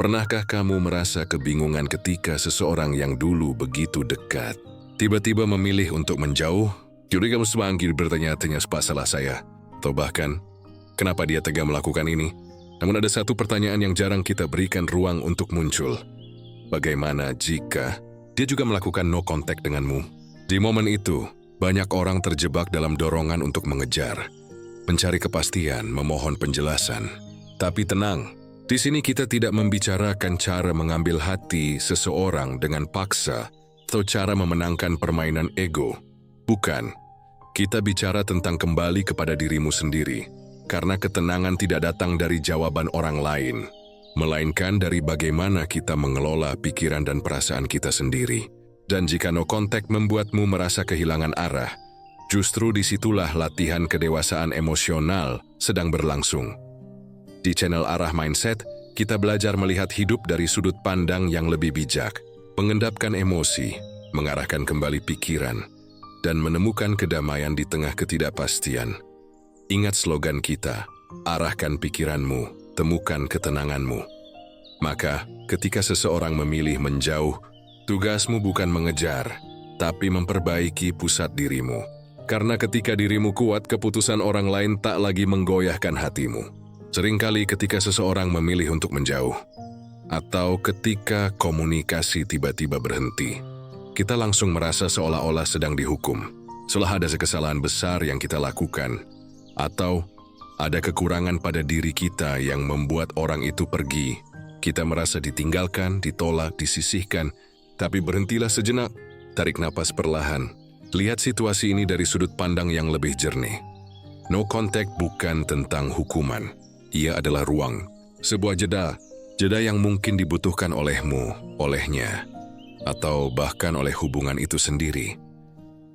Pernahkah kamu merasa kebingungan ketika seseorang yang dulu begitu dekat tiba-tiba memilih untuk menjauh? Jadi kamu semangat bertanya-tanya apa salah saya? Atau bahkan, kenapa dia tega melakukan ini? Namun ada satu pertanyaan yang jarang kita berikan ruang untuk muncul. Bagaimana jika dia juga melakukan no contact denganmu? Di momen itu, banyak orang terjebak dalam dorongan untuk mengejar, mencari kepastian, memohon penjelasan. Tapi tenang, di sini kita tidak membicarakan cara mengambil hati seseorang dengan paksa atau cara memenangkan permainan ego. Bukan, kita bicara tentang kembali kepada dirimu sendiri, karena ketenangan tidak datang dari jawaban orang lain, melainkan dari bagaimana kita mengelola pikiran dan perasaan kita sendiri. Dan jika no contact membuatmu merasa kehilangan arah, justru disitulah latihan kedewasaan emosional sedang berlangsung. Di channel Arah Mindset, kita belajar melihat hidup dari sudut pandang yang lebih bijak, mengendapkan emosi, mengarahkan kembali pikiran, dan menemukan kedamaian di tengah ketidakpastian. Ingat slogan kita, arahkan pikiranmu, temukan ketenanganmu. Maka, ketika seseorang memilih menjauh, tugasmu bukan mengejar, tapi memperbaiki pusat dirimu. Karena ketika dirimu kuat, keputusan orang lain tak lagi menggoyahkan hatimu. Seringkali ketika seseorang memilih untuk menjauh, atau ketika komunikasi tiba-tiba berhenti, kita langsung merasa seolah-olah sedang dihukum. Seolah ada kesalahan besar yang kita lakukan, atau ada kekurangan pada diri kita yang membuat orang itu pergi. Kita merasa ditinggalkan, ditolak, disisihkan. Tapi berhentilah sejenak, tarik napas perlahan. Lihat situasi ini dari sudut pandang yang lebih jernih. No contact bukan tentang hukuman. Ia adalah ruang, sebuah jeda yang mungkin dibutuhkan olehmu, olehnya, atau bahkan oleh hubungan itu sendiri.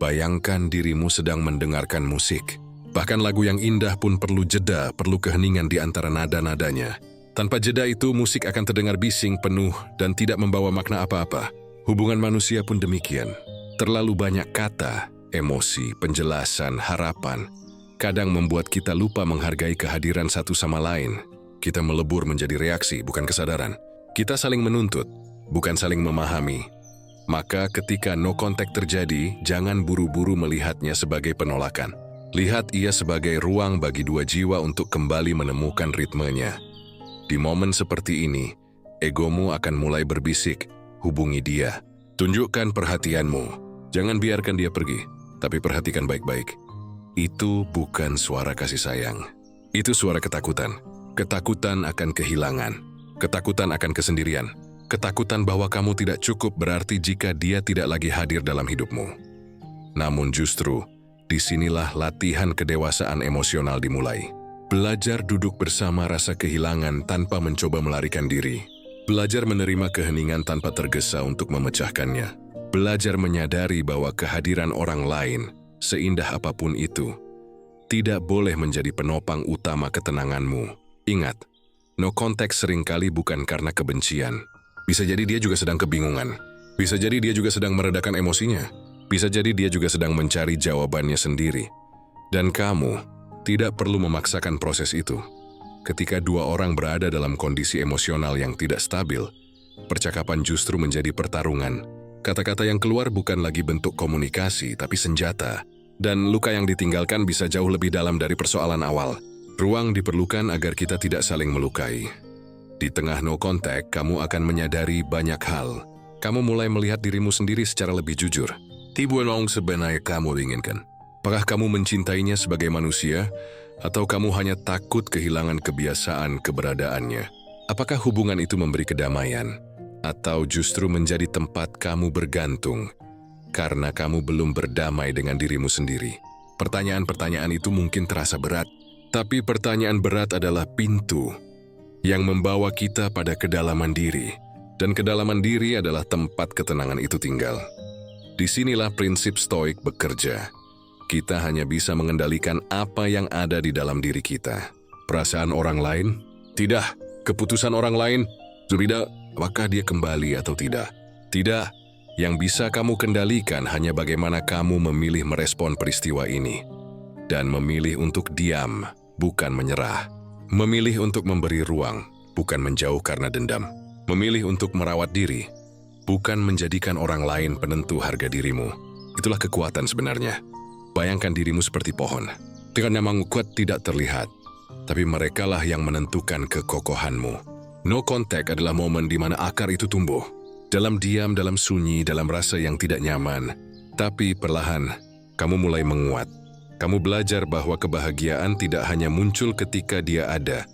Bayangkan dirimu sedang mendengarkan musik. Bahkan lagu yang indah pun perlu jeda, perlu keheningan di antara nada-nadanya. Tanpa jeda itu, musik akan terdengar bising, penuh, dan tidak membawa makna apa-apa. Hubungan manusia pun demikian. Terlalu banyak kata, emosi, penjelasan, harapan, kadang membuat kita lupa menghargai kehadiran satu sama lain. Kita melebur menjadi reaksi, bukan kesadaran. Kita saling menuntut, bukan saling memahami. Maka ketika no contact terjadi, jangan buru-buru melihatnya sebagai penolakan. Lihat ia sebagai ruang bagi dua jiwa untuk kembali menemukan ritmenya. Di momen seperti ini, egomu akan mulai berbisik, hubungi dia. Tunjukkan perhatianmu. Jangan biarkan dia pergi, tapi perhatikan baik-baik. Itu bukan suara kasih sayang. Itu suara ketakutan. Ketakutan akan kehilangan. Ketakutan akan kesendirian. Ketakutan bahwa kamu tidak cukup berarti jika dia tidak lagi hadir dalam hidupmu. Namun justru, disinilah latihan kedewasaan emosional dimulai. Belajar duduk bersama rasa kehilangan tanpa mencoba melarikan diri. Belajar menerima keheningan tanpa tergesa untuk memecahkannya. Belajar menyadari bahwa kehadiran orang lain, seindah apapun itu, tidak boleh menjadi penopang utama ketenanganmu. Ingat, no contact seringkali bukan karena kebencian. Bisa jadi dia juga sedang kebingungan. Bisa jadi dia juga sedang meredakan emosinya. Bisa jadi dia juga sedang mencari jawabannya sendiri. Dan kamu tidak perlu memaksakan proses itu. Ketika dua orang berada dalam kondisi emosional yang tidak stabil, percakapan justru menjadi pertarungan. Kata-kata yang keluar bukan lagi bentuk komunikasi, tapi senjata. Dan luka yang ditinggalkan bisa jauh lebih dalam dari persoalan awal. Ruang diperlukan agar kita tidak saling melukai. Di tengah no contact, kamu akan menyadari banyak hal. Kamu mulai melihat dirimu sendiri secara lebih jujur. Tiba yang sebenarnya kamu inginkan. Apakah kamu mencintainya sebagai manusia, atau kamu hanya takut kehilangan kebiasaan keberadaannya? Apakah hubungan itu memberi kedamaian, atau justru menjadi tempat kamu bergantung karena kamu belum berdamai dengan dirimu sendiri? Pertanyaan-pertanyaan itu mungkin terasa berat, tapi pertanyaan berat adalah pintu yang membawa kita pada kedalaman diri, dan kedalaman diri adalah tempat ketenangan itu tinggal. Disinilah prinsip stoik bekerja. Kita hanya bisa mengendalikan apa yang ada di dalam diri kita. Perasaan orang lain? Tidak. Keputusan orang lain? Tidak. Apakah dia kembali atau tidak? Tidak. Yang bisa kamu kendalikan hanya bagaimana kamu memilih merespon peristiwa ini. Dan memilih untuk diam, bukan menyerah. Memilih untuk memberi ruang, bukan menjauh karena dendam. Memilih untuk merawat diri, bukan menjadikan orang lain penentu harga dirimu. Itulah kekuatan sebenarnya. Bayangkan dirimu seperti pohon. Dengan memang kuat tidak terlihat, tapi merekalah yang menentukan kekokohanmu. No contact adalah momen di mana akar itu tumbuh. Dalam diam, dalam sunyi, dalam rasa yang tidak nyaman. Tapi perlahan, kamu mulai menguat. Kamu belajar bahwa kebahagiaan tidak hanya muncul ketika dia ada,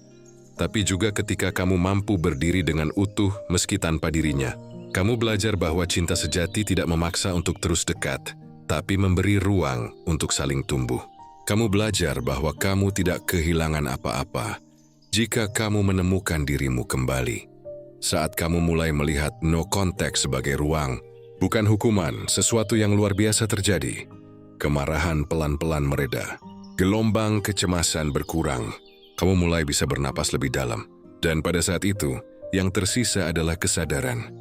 tapi juga ketika kamu mampu berdiri dengan utuh meski tanpa dirinya. Kamu belajar bahwa cinta sejati tidak memaksa untuk terus dekat, tapi memberi ruang untuk saling tumbuh. Kamu belajar bahwa kamu tidak kehilangan apa-apa jika kamu menemukan dirimu kembali. Saat kamu mulai melihat no contact sebagai ruang, bukan hukuman, sesuatu yang luar biasa terjadi. Kemarahan pelan-pelan mereda. Gelombang kecemasan berkurang. Kamu mulai bisa bernapas lebih dalam. Dan pada saat itu, yang tersisa adalah kesadaran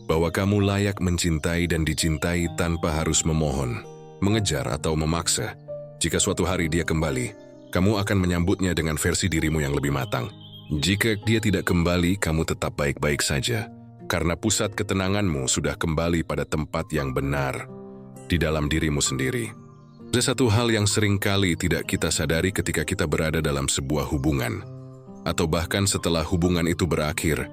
bahwa kamu layak mencintai dan dicintai tanpa harus memohon, mengejar atau memaksa. Jika suatu hari dia kembali, kamu akan menyambutnya dengan versi dirimu yang lebih matang. Jika dia tidak kembali, kamu tetap baik-baik saja. Karena pusat ketenanganmu sudah kembali pada tempat yang benar, di dalam dirimu sendiri. Ada satu hal yang sering kali tidak kita sadari ketika kita berada dalam sebuah hubungan, atau bahkan setelah hubungan itu berakhir.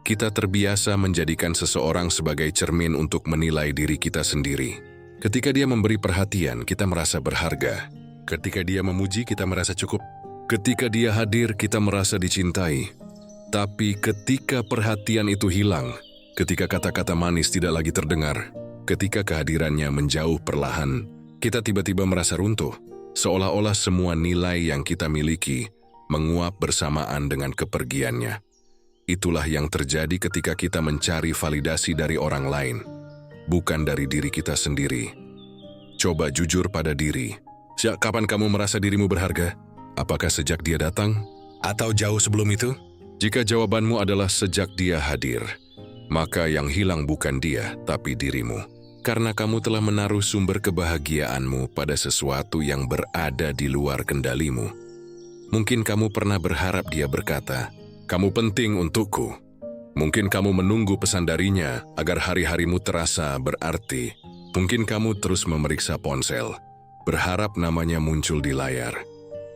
Kita terbiasa menjadikan seseorang sebagai cermin untuk menilai diri kita sendiri. Ketika dia memberi perhatian, kita merasa berharga. Ketika dia memuji, kita merasa cukup. Ketika dia hadir, kita merasa dicintai. Tapi ketika perhatian itu hilang, ketika kata-kata manis tidak lagi terdengar, ketika kehadirannya menjauh perlahan, kita tiba-tiba merasa runtuh. Seolah-olah semua nilai yang kita miliki menguap bersamaan dengan kepergiannya. Itulah yang terjadi ketika kita mencari validasi dari orang lain, bukan dari diri kita sendiri. Coba jujur pada diri. Sejak kapan kamu merasa dirimu berharga? Apakah sejak dia datang? Atau jauh sebelum itu? Jika jawabanmu adalah sejak dia hadir, maka yang hilang bukan dia, tapi dirimu. Karena kamu telah menaruh sumber kebahagiaanmu pada sesuatu yang berada di luar kendalimu. Mungkin kamu pernah berharap dia berkata, "Kamu penting untukku." Mungkin kamu menunggu pesan darinya agar hari-harimu terasa berarti. Mungkin kamu terus memeriksa ponsel, berharap namanya muncul di layar.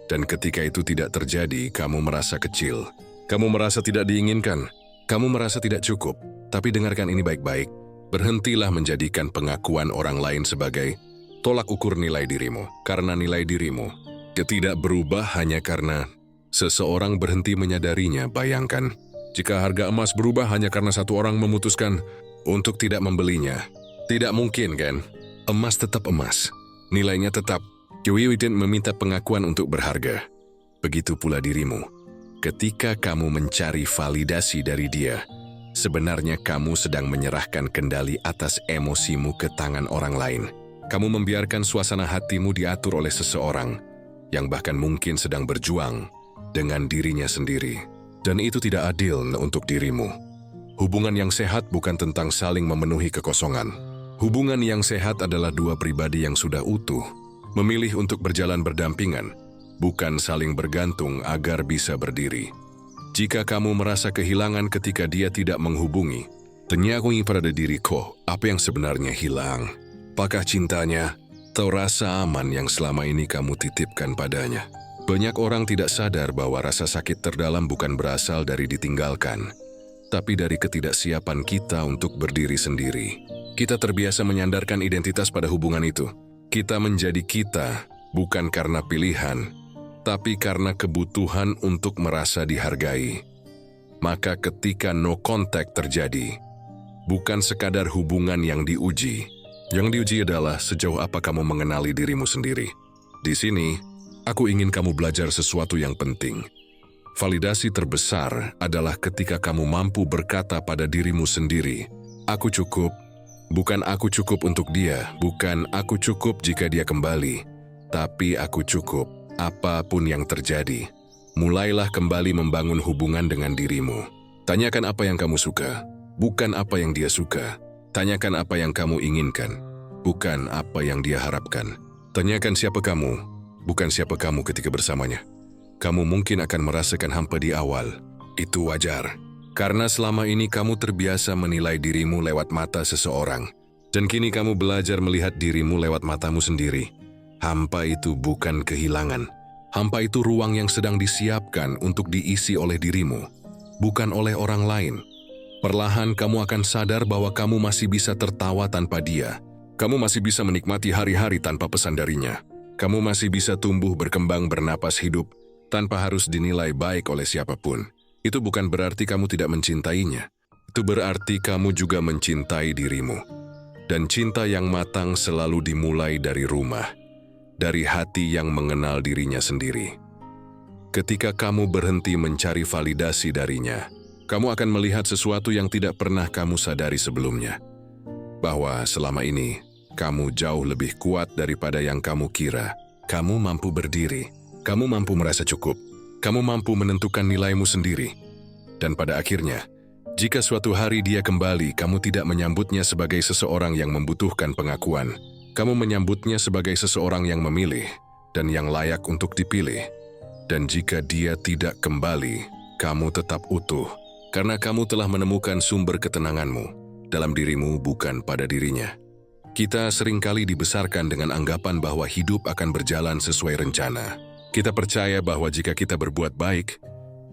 Dan ketika itu tidak terjadi, kamu merasa kecil. Kamu merasa tidak diinginkan. Kamu merasa tidak cukup. Tapi dengarkan ini baik-baik. Berhentilah menjadikan pengakuan orang lain sebagai tolak ukur nilai dirimu. Karena nilai dirimu tidak berubah hanya karena seseorang berhenti menyadarinya. Bayangkan, jika harga emas berubah hanya karena satu orang memutuskan untuk tidak membelinya. Tidak mungkin, kan? Emas tetap emas. Nilainya tetap. Wiwiden meminta pengakuan untuk berharga. Begitu pula dirimu. Ketika kamu mencari validasi dari dia, sebenarnya kamu sedang menyerahkan kendali atas emosimu ke tangan orang lain. Kamu membiarkan suasana hatimu diatur oleh seseorang yang bahkan mungkin sedang berjuang dengan dirinya sendiri. Dan itu tidak adil untuk dirimu. Hubungan yang sehat bukan tentang saling memenuhi kekosongan. Hubungan yang sehat adalah dua pribadi yang sudah utuh, memilih untuk berjalan berdampingan, bukan saling bergantung agar bisa berdiri. Jika kamu merasa kehilangan ketika dia tidak menghubungi, tanyai pada diriku, apa yang sebenarnya hilang? Apakah cintanya atau rasa aman yang selama ini kamu titipkan padanya? Banyak orang tidak sadar bahwa rasa sakit terdalam bukan berasal dari ditinggalkan, tapi dari ketidaksiapan kita untuk berdiri sendiri. Kita terbiasa menyandarkan identitas pada hubungan itu. Kita menjadi kita, bukan karena pilihan, tapi karena kebutuhan untuk merasa dihargai. Maka ketika no contact terjadi, bukan sekadar hubungan yang diuji. Yang diuji adalah sejauh apa kamu mengenali dirimu sendiri. Di sini, aku ingin kamu belajar sesuatu yang penting. Validasi terbesar adalah ketika kamu mampu berkata pada dirimu sendiri, "Aku cukup." Bukan aku cukup untuk dia, bukan aku cukup jika dia kembali, tapi aku cukup apapun yang terjadi. Mulailah kembali membangun hubungan dengan dirimu. Tanyakan apa yang kamu suka, bukan apa yang dia suka. Tanyakan apa yang kamu inginkan, bukan apa yang dia harapkan. Tanyakan siapa kamu, bukan siapa kamu ketika bersamanya. Kamu mungkin akan merasakan hampa di awal. Itu wajar. Karena selama ini kamu terbiasa menilai dirimu lewat mata seseorang, dan kini kamu belajar melihat dirimu lewat matamu sendiri. Hampa itu bukan kehilangan. Hampa itu ruang yang sedang disiapkan untuk diisi oleh dirimu, bukan oleh orang lain. Perlahan kamu akan sadar bahwa kamu masih bisa tertawa tanpa dia. Kamu masih bisa menikmati hari-hari tanpa pesan darinya. Kamu masih bisa tumbuh, berkembang, bernapas hidup tanpa harus dinilai baik oleh siapapun. Itu bukan berarti kamu tidak mencintainya. Itu berarti kamu juga mencintai dirimu. Dan cinta yang matang selalu dimulai dari rumah, dari hati yang mengenal dirinya sendiri. Ketika kamu berhenti mencari validasi darinya, kamu akan melihat sesuatu yang tidak pernah kamu sadari sebelumnya. Bahwa selama ini, kamu jauh lebih kuat daripada yang kamu kira. Kamu mampu berdiri, kamu mampu merasa cukup, kamu mampu menentukan nilaimu sendiri. Dan pada akhirnya, jika suatu hari dia kembali, kamu tidak menyambutnya sebagai seseorang yang membutuhkan pengakuan. Kamu menyambutnya sebagai seseorang yang memilih dan yang layak untuk dipilih. Dan jika dia tidak kembali, kamu tetap utuh. Karena kamu telah menemukan sumber ketenanganmu dalam dirimu, bukan pada dirinya. Kita seringkali dibesarkan dengan anggapan bahwa hidup akan berjalan sesuai rencana. Kita percaya bahwa jika kita berbuat baik,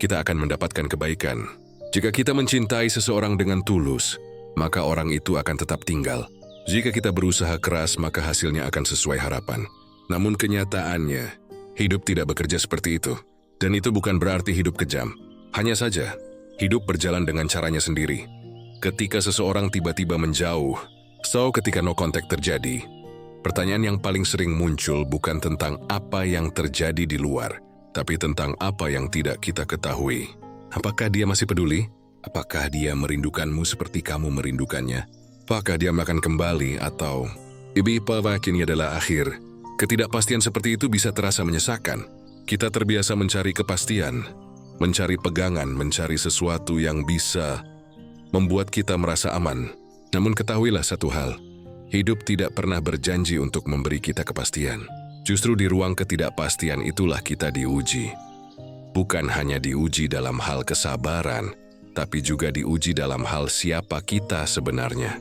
kita akan mendapatkan kebaikan. Jika kita mencintai seseorang dengan tulus, maka orang itu akan tetap tinggal. Jika kita berusaha keras, maka hasilnya akan sesuai harapan. Namun kenyataannya, hidup tidak bekerja seperti itu. Dan itu bukan berarti hidup kejam. Hanya saja, hidup berjalan dengan caranya sendiri. Ketika seseorang tiba-tiba menjauh, ketika no contact terjadi, pertanyaan yang paling sering muncul bukan tentang apa yang terjadi di luar, tapi tentang apa yang tidak kita ketahui. Apakah dia masih peduli? Apakah dia merindukanmu seperti kamu merindukannya? Apakah dia akan kembali atau... Ibi ini adalah akhir. Ketidakpastian seperti itu bisa terasa menyesakan. Kita terbiasa mencari kepastian, mencari pegangan, mencari sesuatu yang bisa membuat kita merasa aman. Namun ketahuilah satu hal, hidup tidak pernah berjanji untuk memberi kita kepastian. Justru di ruang ketidakpastian itulah kita diuji. Bukan hanya diuji dalam hal kesabaran, tapi juga diuji dalam hal siapa kita sebenarnya.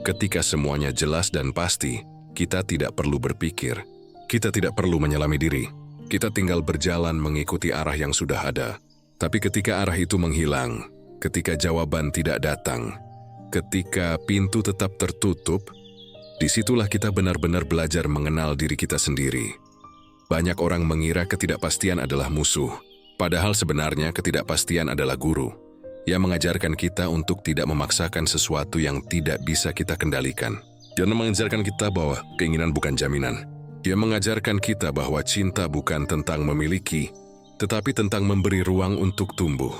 Ketika semuanya jelas dan pasti, kita tidak perlu berpikir. Kita tidak perlu menyelami diri. Kita tinggal berjalan mengikuti arah yang sudah ada. Tapi ketika arah itu menghilang, ketika jawaban tidak datang, ketika pintu tetap tertutup, disitulah kita benar-benar belajar mengenal diri kita sendiri. Banyak orang mengira ketidakpastian adalah musuh, padahal sebenarnya ketidakpastian adalah guru yang mengajarkan kita untuk tidak memaksakan sesuatu yang tidak bisa kita kendalikan. Dia mengajarkan kita bahwa keinginan bukan jaminan. Dia mengajarkan kita bahwa cinta bukan tentang memiliki, tetapi tentang memberi ruang untuk tumbuh.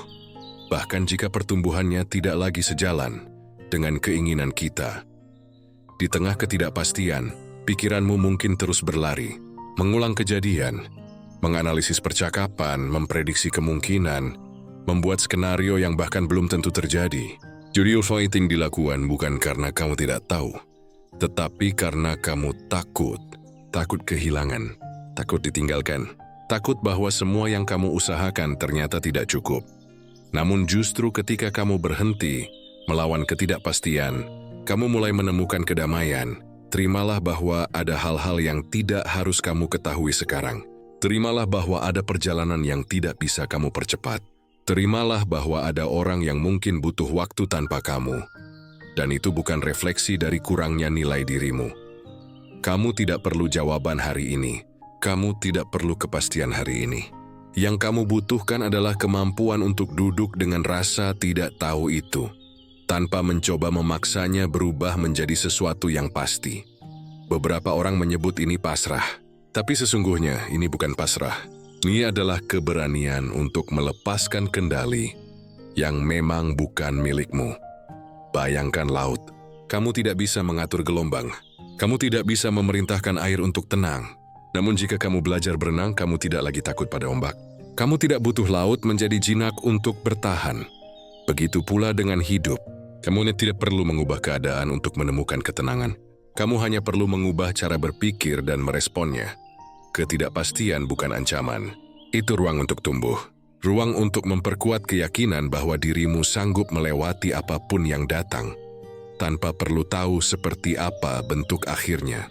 Bahkan jika pertumbuhannya tidak lagi sejalan dengan keinginan kita. Di tengah ketidakpastian, pikiranmu mungkin terus berlari, mengulang kejadian, menganalisis percakapan, memprediksi kemungkinan, membuat skenario yang bahkan belum tentu terjadi. Judicial fighting dilakukan bukan karena kamu tidak tahu, tetapi karena kamu takut. Takut kehilangan, takut ditinggalkan, takut bahwa semua yang kamu usahakan ternyata tidak cukup. Namun justru ketika kamu berhenti melawan ketidakpastian, kamu mulai menemukan kedamaian. Terimalah bahwa ada hal-hal yang tidak harus kamu ketahui sekarang. Terimalah bahwa ada perjalanan yang tidak bisa kamu percepat. Terimalah bahwa ada orang yang mungkin butuh waktu tanpa kamu. Dan itu bukan refleksi dari kurangnya nilai dirimu. Kamu tidak perlu jawaban hari ini. Kamu tidak perlu kepastian hari ini. Yang kamu butuhkan adalah kemampuan untuk duduk dengan rasa tidak tahu itu, tanpa mencoba memaksanya berubah menjadi sesuatu yang pasti. Beberapa orang menyebut ini pasrah, tapi sesungguhnya ini bukan pasrah. Ini adalah keberanian untuk melepaskan kendali yang memang bukan milikmu. Bayangkan laut. Kamu tidak bisa mengatur gelombang. Kamu tidak bisa memerintahkan air untuk tenang. Namun jika kamu belajar berenang, kamu tidak lagi takut pada ombak. Kamu tidak butuh laut menjadi jinak untuk bertahan. Begitu pula dengan hidup. Kamu tidak perlu mengubah keadaan untuk menemukan ketenangan. Kamu hanya perlu mengubah cara berpikir dan meresponnya. Ketidakpastian bukan ancaman. Itu ruang untuk tumbuh. Ruang untuk memperkuat keyakinan bahwa dirimu sanggup melewati apapun yang datang, tanpa perlu tahu seperti apa bentuk akhirnya.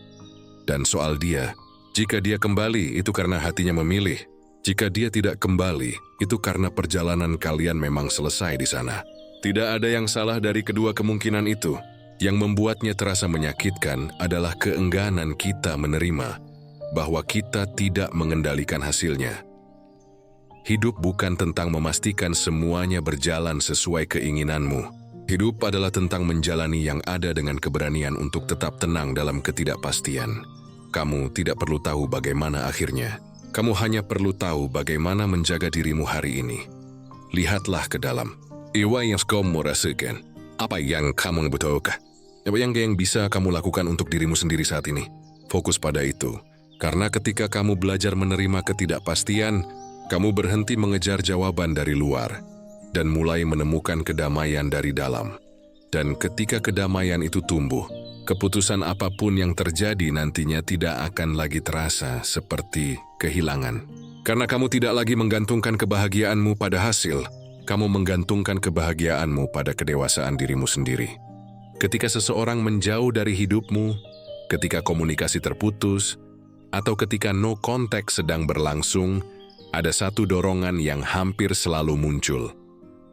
Dan soal dia, jika dia kembali itu karena hatinya memilih. Jika dia tidak kembali, itu karena perjalanan kalian memang selesai di sana. Tidak ada yang salah dari kedua kemungkinan itu. Yang membuatnya terasa menyakitkan adalah keengganan kita menerima bahwa kita tidak mengendalikan hasilnya. Hidup bukan tentang memastikan semuanya berjalan sesuai keinginanmu. Hidup adalah tentang menjalani yang ada dengan keberanian untuk tetap tenang dalam ketidakpastian. Kamu tidak perlu tahu bagaimana akhirnya. Kamu hanya perlu tahu bagaimana menjaga dirimu hari ini. Lihatlah ke dalam. Apa yang kamu rasakan? Apa yang kamu butuhkan? Apa yang bisa kamu lakukan untuk dirimu sendiri saat ini? Fokus pada itu. Karena ketika kamu belajar menerima ketidakpastian, kamu berhenti mengejar jawaban dari luar dan mulai menemukan kedamaian dari dalam. Dan ketika kedamaian itu tumbuh, keputusan apapun yang terjadi nantinya tidak akan lagi terasa seperti kehilangan. Karena kamu tidak lagi menggantungkan kebahagiaanmu pada hasil, kamu menggantungkan kebahagiaanmu pada kedewasaan dirimu sendiri. Ketika seseorang menjauh dari hidupmu, ketika komunikasi terputus, atau ketika no contact sedang berlangsung, ada satu dorongan yang hampir selalu muncul.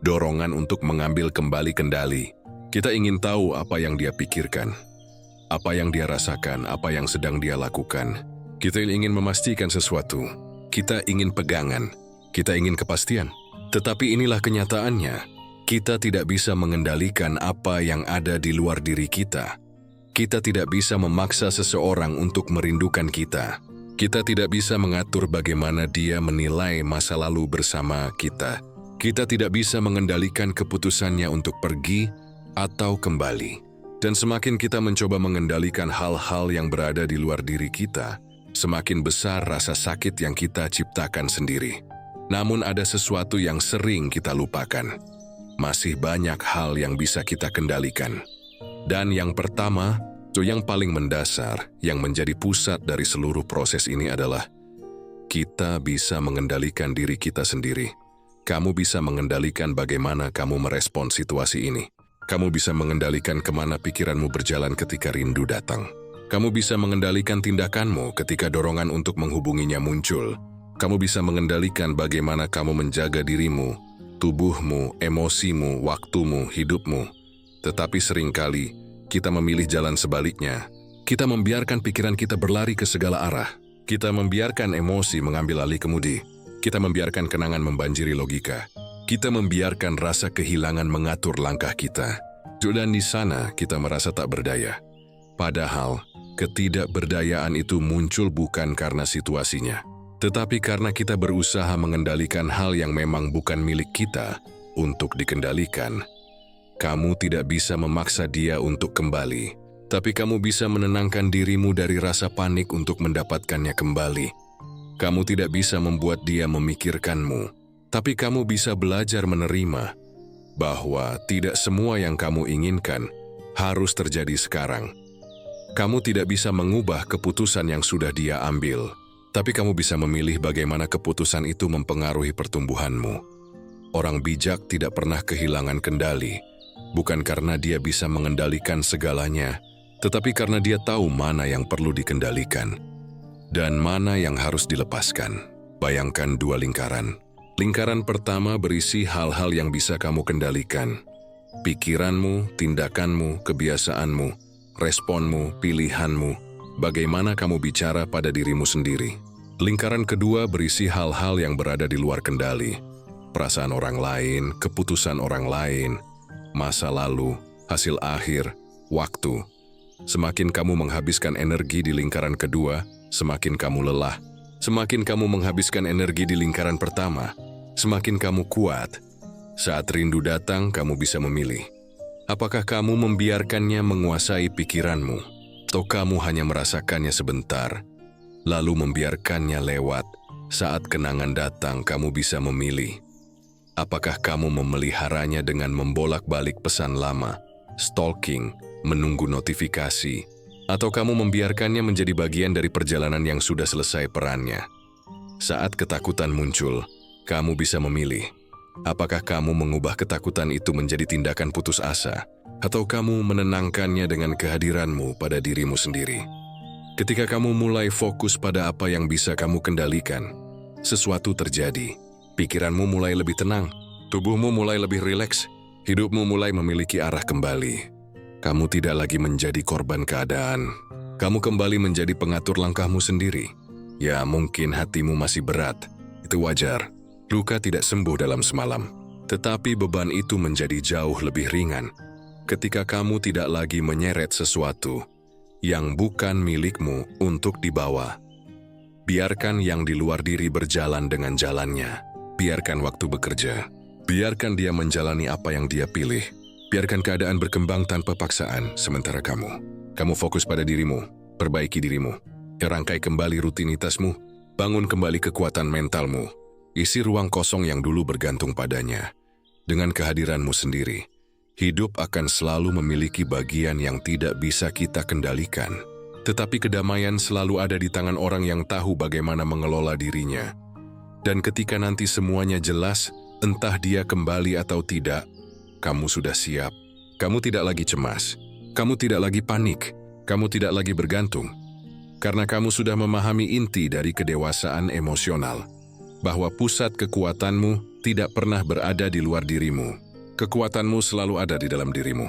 Dorongan untuk mengambil kembali kendali. Kita ingin tahu apa yang dia pikirkan, apa yang dia rasakan, apa yang sedang dia lakukan. Kita ingin memastikan sesuatu. Kita ingin pegangan. Kita ingin kepastian. Tetapi inilah kenyataannya. Kita tidak bisa mengendalikan apa yang ada di luar diri kita. Kita tidak bisa memaksa seseorang untuk merindukan kita. Kita tidak bisa mengatur bagaimana dia menilai masa lalu bersama kita. Kita tidak bisa mengendalikan keputusannya untuk pergi atau kembali. Dan semakin kita mencoba mengendalikan hal-hal yang berada di luar diri kita, semakin besar rasa sakit yang kita ciptakan sendiri. Namun ada sesuatu yang sering kita lupakan. Masih banyak hal yang bisa kita kendalikan. Dan yang pertama, yang paling mendasar, yang menjadi pusat dari seluruh proses ini adalah kita bisa mengendalikan diri kita sendiri. Kamu bisa mengendalikan bagaimana kamu merespon situasi ini. Kamu bisa mengendalikan kemana pikiranmu berjalan ketika rindu datang. Kamu bisa mengendalikan tindakanmu ketika dorongan untuk menghubunginya muncul. Kamu bisa mengendalikan bagaimana kamu menjaga dirimu, tubuhmu, emosimu, waktumu, hidupmu. Tetapi seringkali kita memilih jalan sebaliknya. Kita membiarkan pikiran kita berlari ke segala arah. Kita membiarkan emosi mengambil alih kemudi. Kita membiarkan kenangan membanjiri logika. Kita membiarkan rasa kehilangan mengatur langkah kita. Dan di sana kita merasa tak berdaya. Padahal, ketidakberdayaan itu muncul bukan karena situasinya, tetapi karena kita berusaha mengendalikan hal yang memang bukan milik kita untuk dikendalikan. Kamu tidak bisa memaksa dia untuk kembali, tapi kamu bisa menenangkan dirimu dari rasa panik untuk mendapatkannya kembali. Kamu tidak bisa membuat dia memikirkanmu, tapi kamu bisa belajar menerima bahwa tidak semua yang kamu inginkan harus terjadi sekarang. Kamu tidak bisa mengubah keputusan yang sudah dia ambil, tapi kamu bisa memilih bagaimana keputusan itu mempengaruhi pertumbuhanmu. Orang bijak tidak pernah kehilangan kendali. Bukan karena dia bisa mengendalikan segalanya, tetapi karena dia tahu mana yang perlu dikendalikan dan mana yang harus dilepaskan. Bayangkan dua lingkaran. Lingkaran pertama berisi hal-hal yang bisa kamu kendalikan. Pikiranmu, tindakanmu, kebiasaanmu, responmu, pilihanmu, bagaimana kamu bicara pada dirimu sendiri. Lingkaran kedua berisi hal-hal yang berada di luar kendali. Perasaan orang lain, keputusan orang lain, masa lalu, hasil akhir, waktu. Semakin kamu menghabiskan energi di lingkaran kedua, semakin kamu lelah. Semakin kamu menghabiskan energi di lingkaran pertama, semakin kamu kuat. Saat rindu datang, kamu bisa memilih. Apakah kamu membiarkannya menguasai pikiranmu, atau kamu hanya merasakannya sebentar, lalu membiarkannya lewat? Saat kenangan datang, kamu bisa memilih. Apakah kamu memeliharanya dengan membolak-balik pesan lama, stalking, menunggu notifikasi, atau kamu membiarkannya menjadi bagian dari perjalanan yang sudah selesai perannya? Saat ketakutan muncul, Kamu bisa memilih. Apakah kamu mengubah ketakutan itu menjadi tindakan putus asa, atau kamu menenangkannya dengan kehadiranmu pada dirimu sendiri? Ketika kamu mulai fokus pada apa yang bisa kamu kendalikan, sesuatu terjadi. Pikiranmu mulai lebih tenang, tubuhmu mulai lebih rileks, hidupmu mulai memiliki arah kembali. Kamu tidak lagi menjadi korban keadaan. Kamu kembali menjadi pengatur langkahmu sendiri. Ya, mungkin hatimu masih berat. Itu wajar. Luka tidak sembuh dalam semalam. Tetapi beban itu menjadi jauh lebih ringan ketika kamu tidak lagi menyeret sesuatu yang bukan milikmu untuk dibawa. Biarkan yang di luar diri berjalan dengan jalannya. Biarkan waktu bekerja. Biarkan dia menjalani apa yang dia pilih. Biarkan keadaan berkembang tanpa paksaan, sementara kamu fokus pada dirimu, perbaiki dirimu, rangkai kembali rutinitasmu, bangun kembali kekuatan mentalmu, isi ruang kosong yang dulu bergantung padanya. Dengan kehadiranmu sendiri, hidup akan selalu memiliki bagian yang tidak bisa kita kendalikan. Tetapi kedamaian selalu ada di tangan orang yang tahu bagaimana mengelola dirinya. Dan ketika nanti semuanya jelas, entah dia kembali atau tidak, kamu sudah siap. Kamu tidak lagi cemas. Kamu tidak lagi panik. Kamu tidak lagi bergantung. Karena kamu sudah memahami inti dari kedewasaan emosional. Bahwa pusat kekuatanmu tidak pernah berada di luar dirimu. Kekuatanmu selalu ada di dalam dirimu.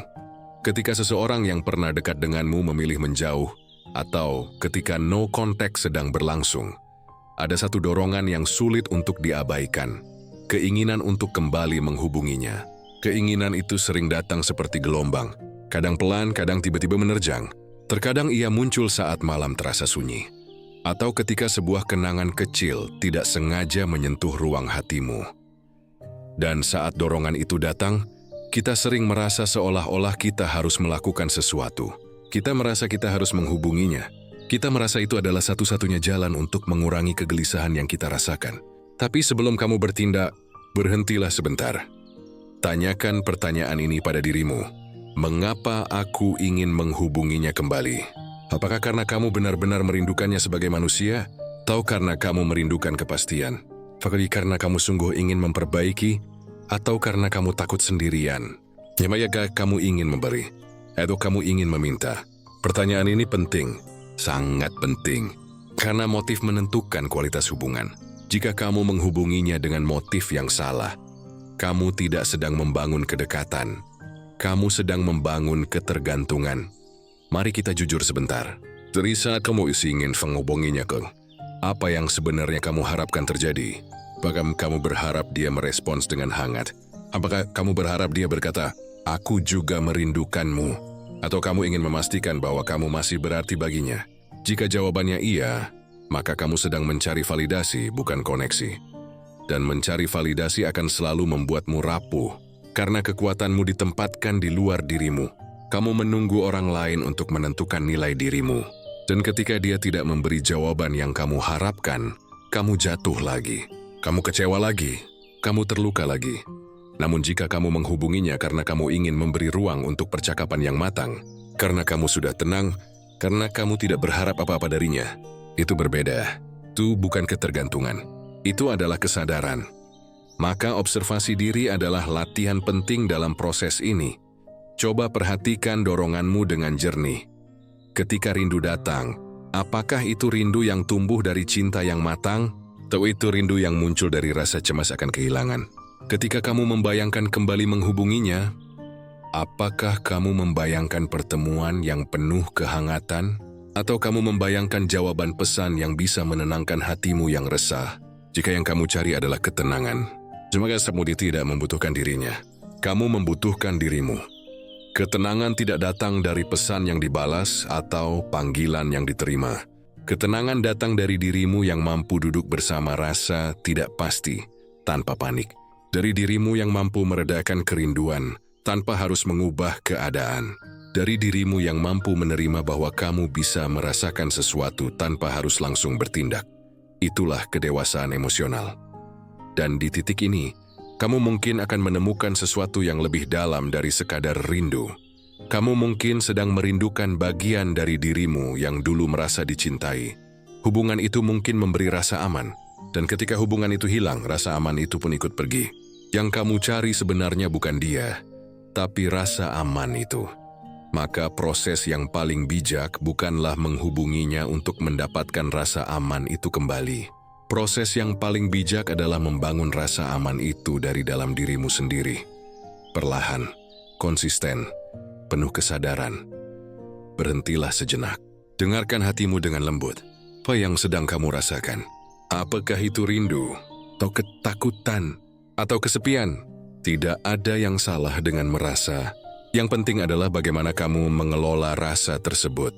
Ketika seseorang yang pernah dekat denganmu memilih menjauh, atau ketika no contact sedang berlangsung, ada satu dorongan yang sulit untuk diabaikan, keinginan untuk kembali menghubunginya. Keinginan itu sering datang seperti gelombang, kadang pelan, kadang tiba-tiba menerjang. Terkadang ia muncul saat malam terasa sunyi, atau ketika sebuah kenangan kecil tidak sengaja menyentuh ruang hatimu. Dan saat dorongan itu datang, kita sering merasa seolah-olah kita harus melakukan sesuatu. Kita merasa kita harus menghubunginya. Kita merasa itu adalah satu-satunya jalan untuk mengurangi kegelisahan yang kita rasakan. Tapi sebelum kamu bertindak, berhentilah sebentar. Tanyakan pertanyaan ini pada dirimu. Mengapa aku ingin menghubunginya kembali? Apakah karena kamu benar-benar merindukannya sebagai manusia? Atau karena kamu merindukan kepastian? Apakah karena kamu sungguh ingin memperbaiki, atau karena kamu takut sendirian? Apakah kamu ingin memberi, atau kamu ingin meminta? Pertanyaan ini penting, sangat penting, karena motif menentukan kualitas hubungan. Jika kamu menghubunginya dengan motif yang salah, kamu tidak sedang membangun kedekatan, kamu sedang membangun ketergantungan. Mari kita jujur sebentar. Dari saat kamu ingin menghubunginya, apa yang sebenarnya kamu harapkan terjadi? Apakah kamu berharap dia merespons dengan hangat? Apakah kamu berharap dia berkata, "Aku juga merindukanmu"? Atau kamu ingin memastikan bahwa kamu masih berarti baginya? Jika jawabannya iya, maka kamu sedang mencari validasi, bukan koneksi. Dan mencari validasi akan selalu membuatmu rapuh, karena kekuatanmu ditempatkan di luar dirimu. Kamu menunggu orang lain untuk menentukan nilai dirimu. Dan ketika dia tidak memberi jawaban yang kamu harapkan, kamu jatuh lagi. Kamu kecewa lagi. Kamu terluka lagi. Namun jika kamu menghubunginya karena kamu ingin memberi ruang untuk percakapan yang matang, karena kamu sudah tenang, karena kamu tidak berharap apa-apa darinya, itu berbeda. Itu bukan ketergantungan. Itu adalah kesadaran. Maka observasi diri adalah latihan penting dalam proses ini. Coba perhatikan doronganmu dengan jernih. Ketika rindu datang, apakah itu rindu yang tumbuh dari cinta yang matang, atau itu rindu yang muncul dari rasa cemas akan kehilangan? Ketika kamu membayangkan kembali menghubunginya, apakah kamu membayangkan pertemuan yang penuh kehangatan, atau kamu membayangkan jawaban pesan yang bisa menenangkan hatimu yang resah? Jika yang kamu cari adalah ketenangan, semoga Samudi tidak membutuhkan dirinya. Kamu membutuhkan dirimu. Ketenangan tidak datang dari pesan yang dibalas atau panggilan yang diterima. Ketenangan datang dari dirimu yang mampu duduk bersama rasa tidak pasti, tanpa panik. Dari dirimu yang mampu meredakan kerinduan, tanpa harus mengubah keadaan. Dari dirimu yang mampu menerima bahwa kamu bisa merasakan sesuatu tanpa harus langsung bertindak. Itulah kedewasaan emosional. Dan di titik ini, kamu mungkin akan menemukan sesuatu yang lebih dalam dari sekadar rindu. Kamu mungkin sedang merindukan bagian dari dirimu yang dulu merasa dicintai. Hubungan itu mungkin memberi rasa aman, Dan ketika hubungan itu hilang, rasa aman itu pun ikut pergi. Yang kamu cari sebenarnya bukan dia, tapi rasa aman itu. Maka proses yang paling bijak bukanlah menghubunginya untuk mendapatkan rasa aman itu kembali. Proses yang paling bijak adalah membangun rasa aman itu dari dalam dirimu sendiri. Perlahan, konsisten, penuh kesadaran. Berhentilah sejenak. Dengarkan hatimu dengan lembut. Apa yang sedang kamu rasakan? Apakah itu rindu, atau ketakutan, atau kesepian? Tidak ada yang salah dengan merasa. Yang penting adalah bagaimana kamu mengelola rasa tersebut.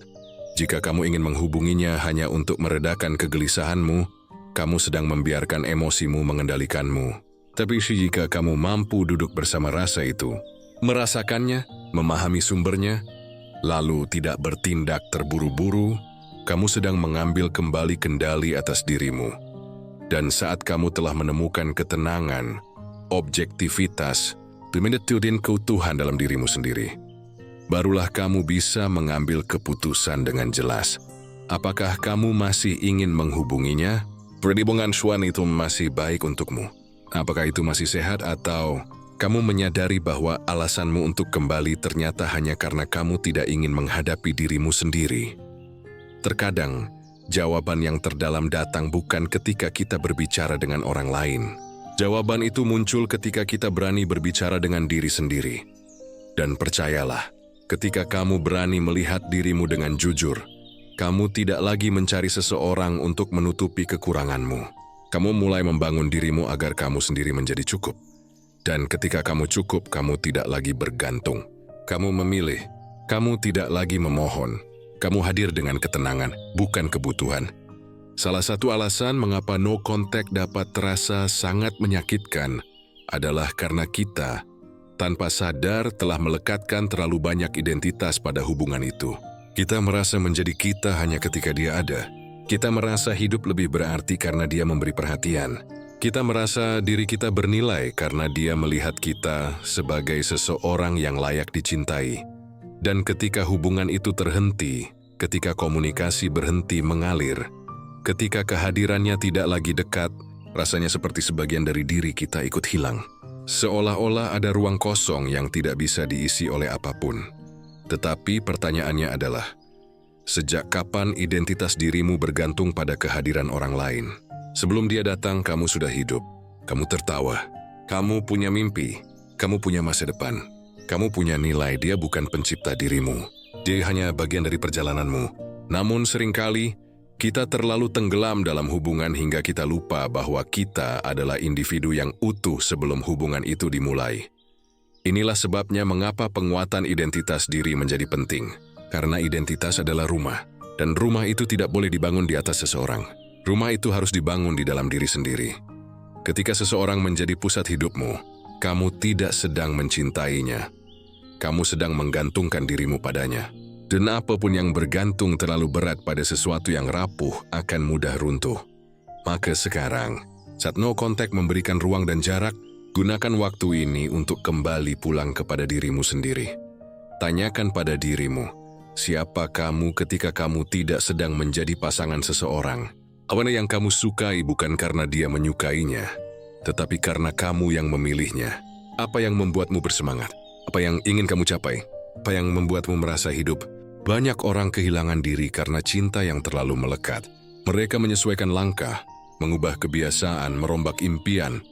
Jika kamu ingin menghubunginya hanya untuk meredakan kegelisahanmu, kamu sedang membiarkan emosimu mengendalikanmu. Tapi jika kamu mampu duduk bersama rasa itu, merasakannya, memahami sumbernya, lalu tidak bertindak terburu-buru, kamu sedang mengambil kembali kendali atas dirimu. Dan saat kamu telah menemukan ketenangan, objektivitas, dan keutuhan dalam dirimu sendiri, barulah kamu bisa mengambil keputusan dengan jelas. Apakah kamu masih ingin menghubunginya? Perhubungan Swan itu masih baik untukmu. Apakah itu masih sehat atau kamu menyadari bahwa alasanmu untuk kembali ternyata hanya karena kamu tidak ingin menghadapi dirimu sendiri? Terkadang, jawaban yang terdalam datang bukan ketika kita berbicara dengan orang lain. Jawaban itu muncul ketika kita berani berbicara dengan diri sendiri. Dan percayalah, ketika kamu berani melihat dirimu dengan jujur, kamu tidak lagi mencari seseorang untuk menutupi kekuranganmu. Kamu mulai membangun dirimu agar kamu sendiri menjadi cukup. Dan ketika kamu cukup, kamu tidak lagi bergantung. Kamu memilih, kamu tidak lagi memohon. Kamu hadir dengan ketenangan, bukan kebutuhan. Salah satu alasan mengapa no contact dapat terasa sangat menyakitkan adalah karena kita, tanpa sadar, telah melekatkan terlalu banyak identitas pada hubungan itu. Kita merasa menjadi kita hanya ketika dia ada. Kita merasa hidup lebih berarti karena dia memberi perhatian. Kita merasa diri kita bernilai karena dia melihat kita sebagai seseorang yang layak dicintai. Dan ketika hubungan itu terhenti, ketika komunikasi berhenti mengalir, ketika kehadirannya tidak lagi dekat, rasanya seperti sebagian dari diri kita ikut hilang. Seolah-olah ada ruang kosong yang tidak bisa diisi oleh apapun. Tetapi pertanyaannya adalah, sejak kapan identitas dirimu bergantung pada kehadiran orang lain? Sebelum dia datang, kamu sudah hidup. Kamu tertawa. Kamu punya mimpi. Kamu punya masa depan. Kamu punya nilai. Dia bukan pencipta dirimu. Dia hanya bagian dari perjalananmu. Namun seringkali, kita terlalu tenggelam dalam hubungan hingga kita lupa bahwa kita adalah individu yang utuh sebelum hubungan itu dimulai. Inilah sebabnya mengapa penguatan identitas diri menjadi penting. Karena identitas adalah rumah. Dan rumah itu tidak boleh dibangun di atas seseorang. Rumah itu harus dibangun di dalam diri sendiri. Ketika seseorang menjadi pusat hidupmu, kamu tidak sedang mencintainya. Kamu sedang menggantungkan dirimu padanya. Dan apapun yang bergantung terlalu berat pada sesuatu yang rapuh akan mudah runtuh. Maka sekarang, saat no contact memberikan ruang dan jarak, gunakan waktu ini untuk kembali pulang kepada dirimu sendiri. Tanyakan pada dirimu, siapa kamu ketika kamu tidak sedang menjadi pasangan seseorang? Apa yang kamu sukai bukan karena dia menyukainya, tetapi karena kamu yang memilihnya. Apa yang membuatmu bersemangat? Apa yang ingin kamu capai? Apa yang membuatmu merasa hidup? Banyak orang kehilangan diri karena cinta yang terlalu melekat. Mereka menyesuaikan langkah, mengubah kebiasaan, merombak impian,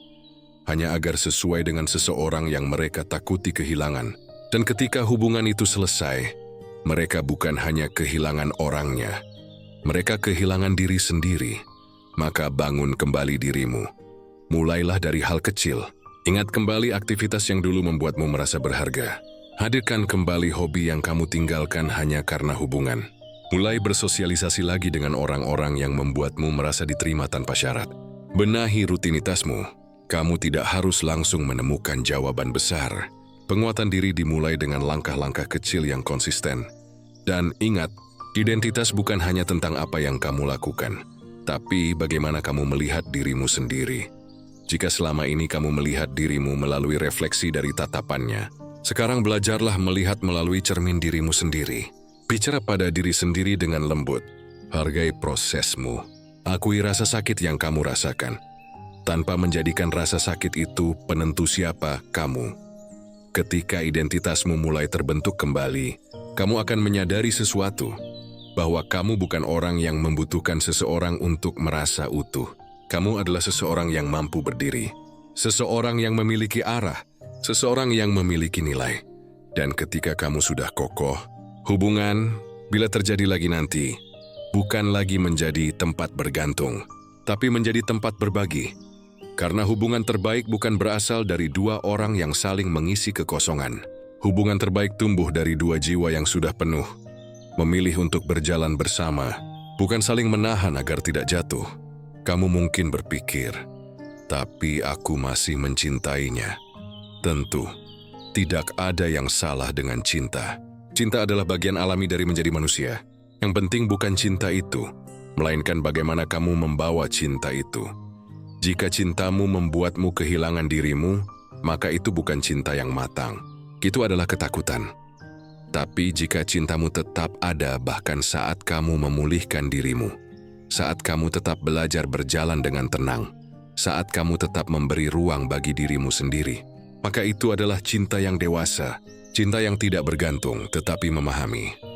hanya agar sesuai dengan seseorang yang mereka takuti kehilangan. Dan ketika hubungan itu selesai, mereka bukan hanya kehilangan orangnya, mereka kehilangan diri sendiri. Maka bangun kembali dirimu. Mulailah dari hal kecil. Ingat kembali aktivitas yang dulu membuatmu merasa berharga. Hadirkan kembali hobi yang kamu tinggalkan hanya karena hubungan. Mulai bersosialisasi lagi dengan orang-orang yang membuatmu merasa diterima tanpa syarat. Benahi rutinitasmu. Kamu tidak harus langsung menemukan jawaban besar. Penguatan diri dimulai dengan langkah-langkah kecil yang konsisten. Dan ingat, identitas bukan hanya tentang apa yang kamu lakukan, tapi bagaimana kamu melihat dirimu sendiri. Jika selama ini kamu melihat dirimu melalui refleksi dari tatapannya, sekarang belajarlah melihat melalui cermin dirimu sendiri. Bicara pada diri sendiri dengan lembut. Hargai prosesmu. Akui rasa sakit yang kamu rasakan, tanpa menjadikan rasa sakit itu penentu siapa kamu. Ketika identitasmu mulai terbentuk kembali, kamu akan menyadari sesuatu, bahwa kamu bukan orang yang membutuhkan seseorang untuk merasa utuh. Kamu adalah seseorang yang mampu berdiri, seseorang yang memiliki arah, seseorang yang memiliki nilai. Dan ketika kamu sudah kokoh, hubungan, bila terjadi lagi nanti, bukan lagi menjadi tempat bergantung, tapi menjadi tempat berbagi. Karena hubungan terbaik bukan berasal dari dua orang yang saling mengisi kekosongan. Hubungan terbaik tumbuh dari dua jiwa yang sudah penuh, memilih untuk berjalan bersama, bukan saling menahan agar tidak jatuh. Kamu mungkin berpikir, tapi aku masih mencintainya. Tentu, tidak ada yang salah dengan cinta. Cinta adalah bagian alami dari menjadi manusia. Yang penting bukan cinta itu, melainkan bagaimana kamu membawa cinta itu. Jika cintamu membuatmu kehilangan dirimu, maka itu bukan cinta yang matang. Itu adalah ketakutan. Tapi jika cintamu tetap ada bahkan saat kamu memulihkan dirimu, saat kamu tetap belajar berjalan dengan tenang, saat kamu tetap memberi ruang bagi dirimu sendiri, maka itu adalah cinta yang dewasa, cinta yang tidak bergantung tetapi memahami.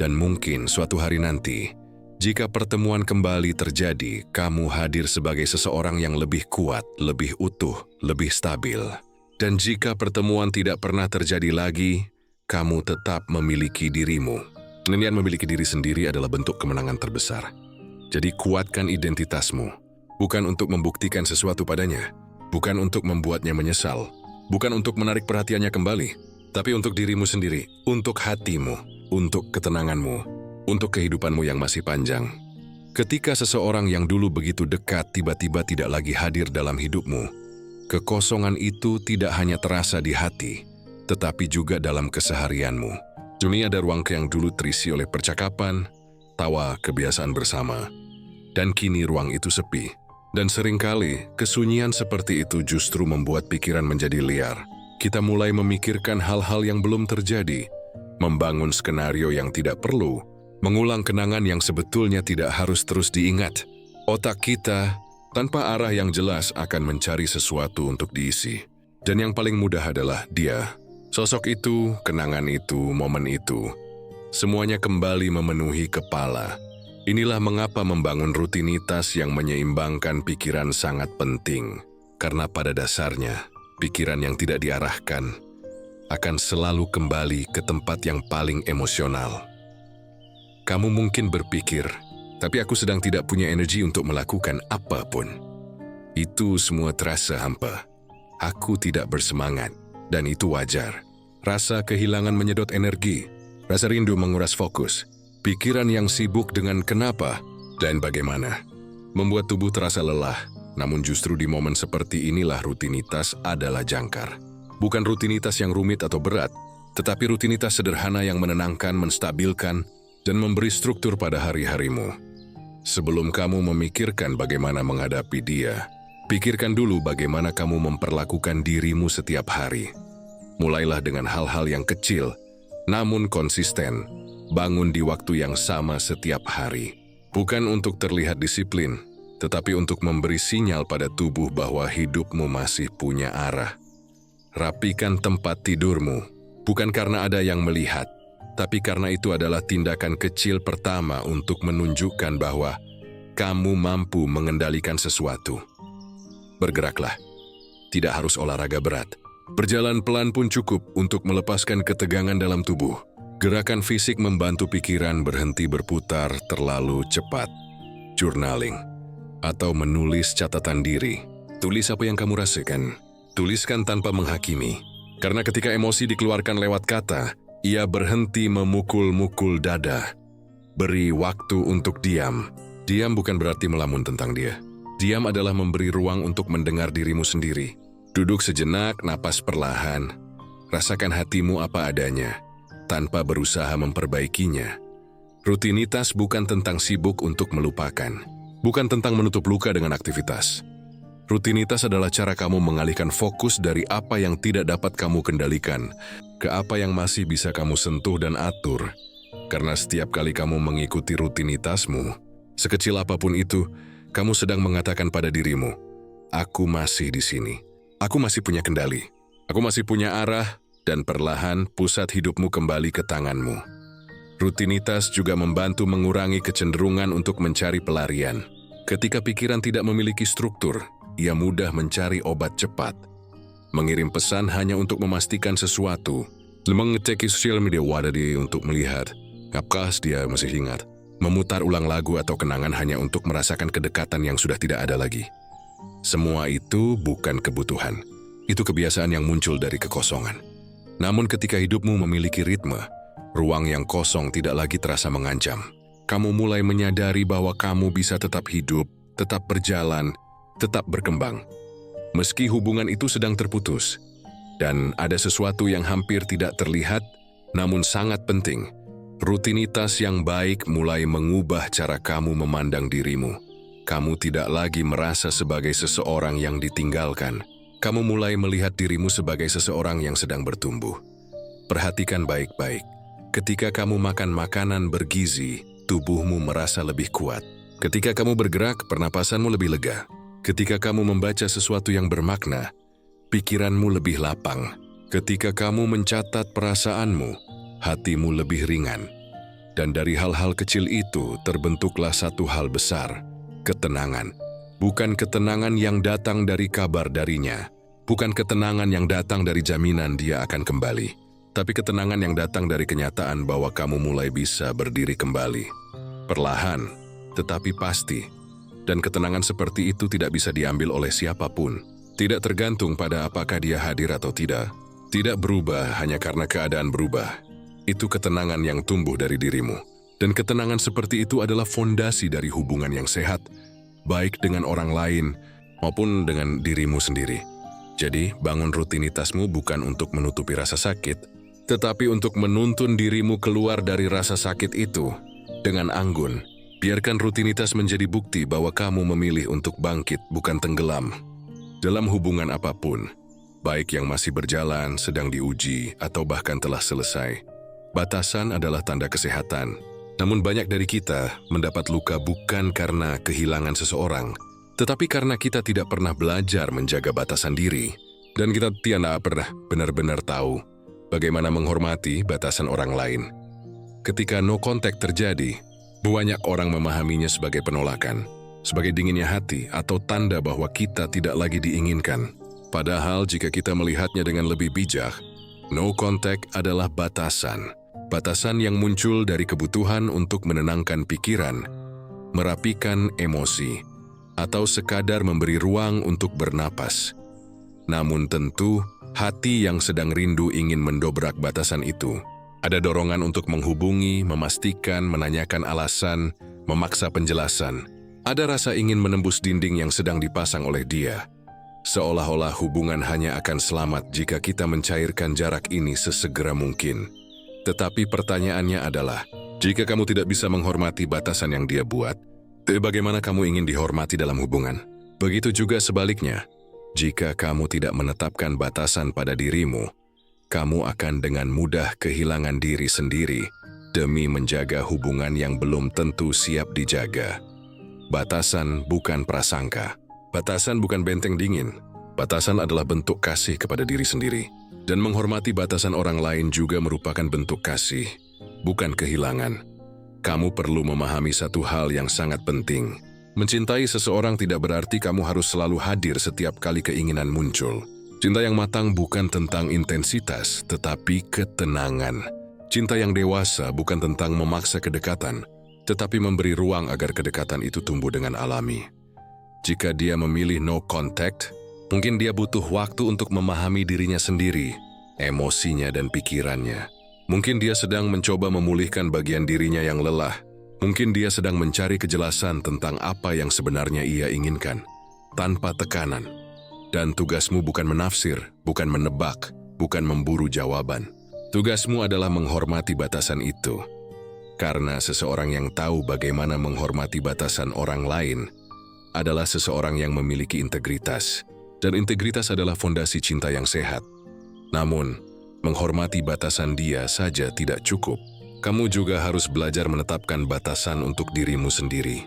Dan mungkin suatu hari nanti, jika pertemuan kembali terjadi, kamu hadir sebagai seseorang yang lebih kuat, lebih utuh, lebih stabil. Dan jika pertemuan tidak pernah terjadi lagi, kamu tetap memiliki dirimu. Penilaian memiliki diri sendiri adalah bentuk kemenangan terbesar. Jadi kuatkan identitasmu, bukan untuk membuktikan sesuatu padanya, bukan untuk membuatnya menyesal, bukan untuk menarik perhatiannya kembali, tapi untuk dirimu sendiri, untuk hatimu, untuk ketenanganmu, untuk kehidupanmu yang masih panjang. Ketika seseorang yang dulu begitu dekat tiba-tiba tidak lagi hadir dalam hidupmu, kekosongan itu tidak hanya terasa di hati, tetapi juga dalam keseharianmu. Dunia ada ruang yang dulu terisi oleh percakapan, tawa, kebiasaan bersama. Dan kini ruang itu sepi. Dan seringkali, kesunyian seperti itu justru membuat pikiran menjadi liar. Kita mulai memikirkan hal-hal yang belum terjadi, membangun skenario yang tidak perlu, mengulang kenangan yang sebetulnya tidak harus terus diingat. Otak kita, tanpa arah yang jelas, akan mencari sesuatu untuk diisi. Dan yang paling mudah adalah dia. Sosok itu, kenangan itu, momen itu, semuanya kembali memenuhi kepala. Inilah mengapa membangun rutinitas yang menyeimbangkan pikiran sangat penting. Karena pada dasarnya, pikiran yang tidak diarahkan akan selalu kembali ke tempat yang paling emosional. Kamu mungkin berpikir, tapi aku sedang tidak punya energi untuk melakukan apapun. Itu semua terasa hampa. Aku tidak bersemangat, dan itu wajar. Rasa kehilangan menyedot energi, rasa rindu menguras fokus, pikiran yang sibuk dengan kenapa dan bagaimana, membuat tubuh terasa lelah. Namun justru di momen seperti inilah rutinitas adalah jangkar. Bukan rutinitas yang rumit atau berat, tetapi rutinitas sederhana yang menenangkan, menstabilkan, dan memberi struktur pada hari-harimu. Sebelum kamu memikirkan bagaimana menghadapi dia, pikirkan dulu bagaimana kamu memperlakukan dirimu setiap hari. Mulailah dengan hal-hal yang kecil, namun konsisten. Bangun di waktu yang sama setiap hari. Bukan untuk terlihat disiplin, tetapi untuk memberi sinyal pada tubuh bahwa hidupmu masih punya arah. Rapikan tempat tidurmu, bukan karena ada yang melihat, tapi karena itu adalah tindakan kecil pertama untuk menunjukkan bahwa kamu mampu mengendalikan sesuatu. Bergeraklah. Tidak harus olahraga berat. Berjalan pelan pun cukup untuk melepaskan ketegangan dalam tubuh. Gerakan fisik membantu pikiran berhenti berputar terlalu cepat. Journaling atau menulis catatan diri. Tulis apa yang kamu rasakan. Tuliskan tanpa menghakimi. Karena ketika emosi dikeluarkan lewat kata, ia berhenti memukul-mukul dada. Beri waktu untuk diam. Diam bukan berarti melamun tentang dia. Diam adalah memberi ruang untuk mendengar dirimu sendiri. Duduk sejenak, napas perlahan. Rasakan hatimu apa adanya, tanpa berusaha memperbaikinya. Rutinitas bukan tentang sibuk untuk melupakan, bukan tentang menutup luka dengan aktivitas. Rutinitas adalah cara kamu mengalihkan fokus dari apa yang tidak dapat kamu kendalikan ke apa yang masih bisa kamu sentuh dan atur. Karena setiap kali kamu mengikuti rutinitasmu, sekecil apapun itu, Kamu sedang mengatakan pada dirimu, aku masih di sini. Aku masih punya kendali. Aku masih punya arah, dan perlahan pusat hidupmu kembali ke tanganmu. Rutinitas juga membantu mengurangi kecenderungan untuk mencari pelarian. Ketika pikiran tidak memiliki struktur, ia mudah mencari obat cepat. Mengirim pesan hanya untuk memastikan sesuatu. Mengecek sosial media wadadi untuk melihat apakah dia masih ingat. Memutar ulang lagu atau kenangan hanya untuk merasakan kedekatan yang sudah tidak ada lagi. Semua itu bukan kebutuhan. Itu kebiasaan yang muncul dari kekosongan. Namun ketika hidupmu memiliki ritme, ruang yang kosong tidak lagi terasa mengancam. Kamu mulai menyadari bahwa kamu bisa tetap hidup, tetap berjalan, tetap berkembang. Meski hubungan itu sedang terputus, dan ada sesuatu yang hampir tidak terlihat, namun sangat penting. Rutinitas yang baik mulai mengubah cara kamu memandang dirimu. Kamu tidak lagi merasa sebagai seseorang yang ditinggalkan. Kamu mulai melihat dirimu sebagai seseorang yang sedang bertumbuh. Perhatikan baik-baik. Ketika kamu makan makanan bergizi, tubuhmu merasa lebih kuat. Ketika kamu bergerak, pernapasanmu lebih lega. Ketika kamu membaca sesuatu yang bermakna, pikiranmu lebih lapang. Ketika kamu mencatat perasaanmu, hatimu lebih ringan. Dan dari hal-hal kecil itu terbentuklah satu hal besar, ketenangan. Bukan ketenangan yang datang dari kabar darinya, bukan ketenangan yang datang dari jaminan dia akan kembali, tapi ketenangan yang datang dari kenyataan bahwa kamu mulai bisa berdiri kembali. Perlahan, tetapi pasti. Dan ketenangan seperti itu tidak bisa diambil oleh siapapun. Tidak tergantung pada apakah dia hadir atau tidak. Tidak berubah hanya karena keadaan berubah. Itu ketenangan yang tumbuh dari dirimu. Dan ketenangan seperti itu adalah fondasi dari hubungan yang sehat, baik dengan orang lain maupun dengan dirimu sendiri. Jadi, bangun rutinitasmu bukan untuk menutupi rasa sakit, tetapi untuk menuntun dirimu keluar dari rasa sakit itu. Dengan anggun, biarkan rutinitas menjadi bukti bahwa kamu memilih untuk bangkit, bukan tenggelam. Dalam hubungan apapun, baik yang masih berjalan, sedang diuji, atau bahkan telah selesai, batasan adalah tanda kesehatan. Namun banyak dari kita mendapat luka bukan karena kehilangan seseorang, tetapi karena kita tidak pernah belajar menjaga batasan diri. Dan kita tidak pernah benar-benar tahu bagaimana menghormati batasan orang lain. Ketika no contact terjadi, banyak orang memahaminya sebagai penolakan, sebagai dinginnya hati atau tanda bahwa kita tidak lagi diinginkan. Padahal jika kita melihatnya dengan lebih bijak, no contact adalah batasan. Batasan yang muncul dari kebutuhan untuk menenangkan pikiran, merapikan emosi, atau sekadar memberi ruang untuk bernapas. Namun tentu, hati yang sedang rindu ingin mendobrak batasan itu. Ada dorongan untuk menghubungi, memastikan, menanyakan alasan, memaksa penjelasan. Ada rasa ingin menembus dinding yang sedang dipasang oleh dia. Seolah-olah hubungan hanya akan selamat jika kita mencairkan jarak ini sesegera mungkin. Tetapi pertanyaannya adalah, jika kamu tidak bisa menghormati batasan yang dia buat, bagaimana kamu ingin dihormati dalam hubungan? Begitu juga sebaliknya, jika kamu tidak menetapkan batasan pada dirimu, kamu akan dengan mudah kehilangan diri sendiri demi menjaga hubungan yang belum tentu siap dijaga. Batasan bukan prasangka. Batasan bukan benteng dingin. Batasan adalah bentuk kasih kepada diri sendiri. Dan menghormati batasan orang lain juga merupakan bentuk kasih, bukan kehilangan. Kamu perlu memahami satu hal yang sangat penting. Mencintai seseorang tidak berarti kamu harus selalu hadir setiap kali keinginan muncul. Cinta yang matang bukan tentang intensitas, tetapi ketenangan. Cinta yang dewasa bukan tentang memaksa kedekatan, tetapi memberi ruang agar kedekatan itu tumbuh dengan alami. Jika dia memilih no contact, mungkin dia butuh waktu untuk memahami dirinya sendiri, emosinya dan pikirannya. Mungkin dia sedang mencoba memulihkan bagian dirinya yang lelah. Mungkin dia sedang mencari kejelasan tentang apa yang sebenarnya ia inginkan, tanpa tekanan. Dan tugasmu bukan menafsir, bukan menebak, bukan memburu jawaban. Tugasmu adalah menghormati batasan itu. Karena seseorang yang tahu bagaimana menghormati batasan orang lain adalah seseorang yang memiliki integritas. Dan integritas adalah fondasi cinta yang sehat. Namun, menghormati batasan dia saja tidak cukup. Kamu juga harus belajar menetapkan batasan untuk dirimu sendiri.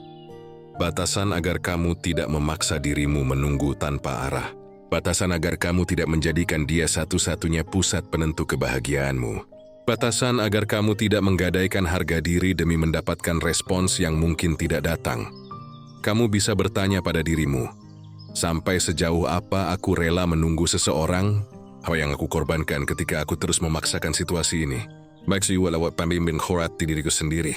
Batasan agar kamu tidak memaksa dirimu menunggu tanpa arah. Batasan agar kamu tidak menjadikan dia satu-satunya pusat penentu kebahagiaanmu. Batasan agar kamu tidak menggadaikan harga diri demi mendapatkan respons yang mungkin tidak datang. Kamu bisa bertanya pada dirimu, sampai sejauh apa aku rela menunggu seseorang? Apa yang aku korbankan ketika aku terus memaksakan situasi ini? Baik siwa lewat pemimpin khorat di diriku sendiri.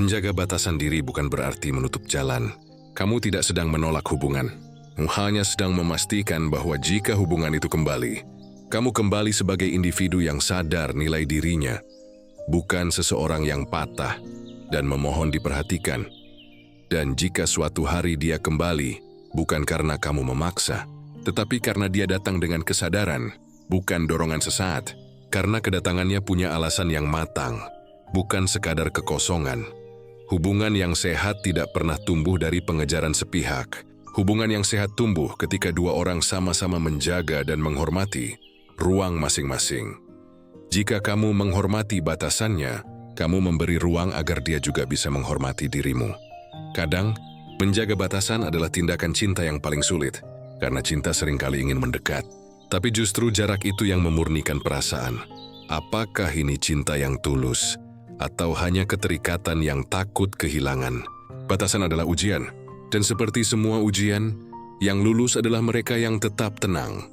Menjaga batasan diri bukan berarti menutup jalan. Kamu tidak sedang menolak hubungan. Hanya sedang memastikan bahwa jika hubungan itu kembali, kamu kembali sebagai individu yang sadar nilai dirinya, bukan seseorang yang patah dan memohon diperhatikan. Dan jika suatu hari dia kembali, bukan karena kamu memaksa, tetapi karena dia datang dengan kesadaran, bukan dorongan sesaat, karena kedatangannya punya alasan yang matang, bukan sekadar kekosongan. Hubungan yang sehat tidak pernah tumbuh dari pengejaran sepihak. Hubungan yang sehat tumbuh ketika dua orang sama-sama menjaga dan menghormati ruang masing-masing. Jika kamu menghormati batasannya, kamu memberi ruang agar dia juga bisa menghormati dirimu. Kadang, menjaga batasan adalah tindakan cinta yang paling sulit, karena cinta seringkali ingin mendekat. Tapi justru jarak itu yang memurnikan perasaan. Apakah ini cinta yang tulus, atau hanya keterikatan yang takut kehilangan? Batasan adalah ujian. Dan seperti semua ujian, yang lulus adalah mereka yang tetap tenang.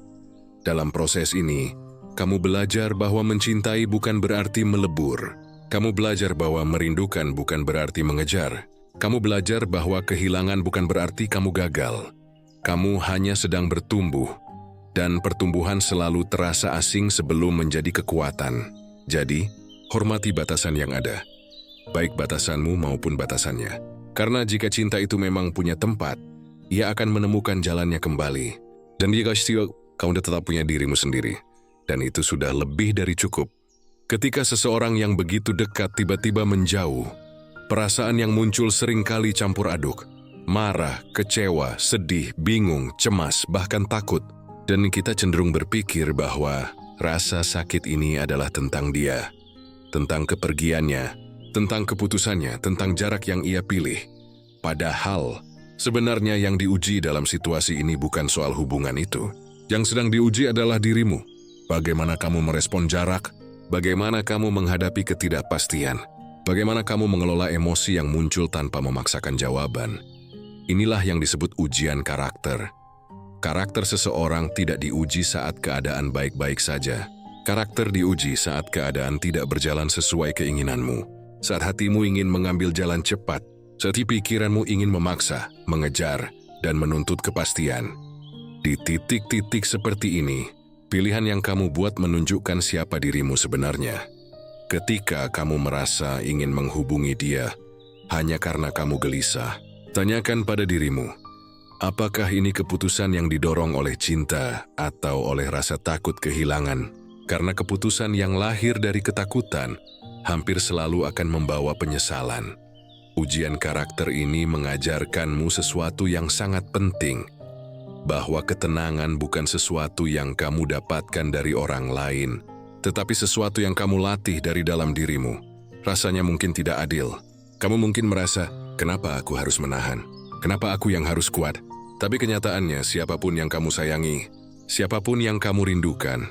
Dalam proses ini, kamu belajar bahwa mencintai bukan berarti melebur. Kamu belajar bahwa merindukan bukan berarti mengejar. Kamu belajar bahwa kehilangan bukan berarti kamu gagal. Kamu hanya sedang bertumbuh, dan pertumbuhan selalu terasa asing sebelum menjadi kekuatan. Jadi, hormati batasan yang ada, baik batasanmu maupun batasannya. Karena jika cinta itu memang punya tempat, ia akan menemukan jalannya kembali. Dan jika kamu tetap punya dirimu sendiri, dan itu sudah lebih dari cukup. Ketika seseorang yang begitu dekat tiba-tiba menjauh, perasaan yang muncul seringkali campur aduk. Marah, kecewa, sedih, bingung, cemas, bahkan takut. Dan kita cenderung berpikir bahwa rasa sakit ini adalah tentang dia, tentang kepergiannya, tentang keputusannya, tentang jarak yang ia pilih. Padahal, sebenarnya yang diuji dalam situasi ini bukan soal hubungan itu. Yang sedang diuji adalah dirimu. Bagaimana kamu merespon jarak, bagaimana kamu menghadapi ketidakpastian, bagaimana kamu mengelola emosi yang muncul tanpa memaksakan jawaban. Inilah yang disebut ujian karakter. Karakter seseorang tidak diuji saat keadaan baik-baik saja. Karakter diuji saat keadaan tidak berjalan sesuai keinginanmu. Saat hatimu ingin mengambil jalan cepat, saat pikiranmu ingin memaksa, mengejar, dan menuntut kepastian. Di titik-titik seperti ini, pilihan yang kamu buat menunjukkan siapa dirimu sebenarnya. Ketika kamu merasa ingin menghubungi dia hanya karena kamu gelisah, tanyakan pada dirimu, apakah ini keputusan yang didorong oleh cinta atau oleh rasa takut kehilangan? Karena keputusan yang lahir dari ketakutan hampir selalu akan membawa penyesalan. Ujian karakter ini mengajarkanmu sesuatu yang sangat penting, bahwa ketenangan bukan sesuatu yang kamu dapatkan dari orang lain, tetapi sesuatu yang kamu latih dari dalam dirimu. Rasanya mungkin tidak adil. Kamu mungkin merasa, kenapa aku harus menahan? Kenapa aku yang harus kuat? Tapi kenyataannya, siapapun yang kamu sayangi, siapapun yang kamu rindukan,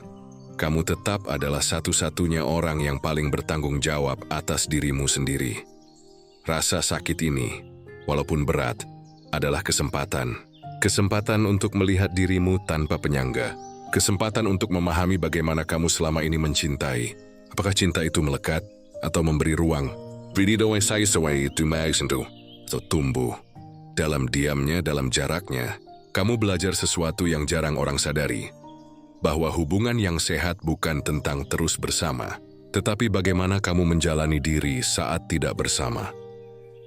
kamu tetap adalah satu-satunya orang yang paling bertanggung jawab atas dirimu sendiri. Rasa sakit ini, walaupun berat, adalah kesempatan. Kesempatan untuk melihat dirimu tanpa penyangga. Kesempatan untuk memahami bagaimana kamu selama ini mencintai. Apakah cinta itu melekat atau memberi ruang? Atau tumbuh. Dalam diamnya, dalam jaraknya, kamu belajar sesuatu yang jarang orang sadari. Bahwa hubungan yang sehat bukan tentang terus bersama, tetapi bagaimana kamu menjalani diri saat tidak bersama.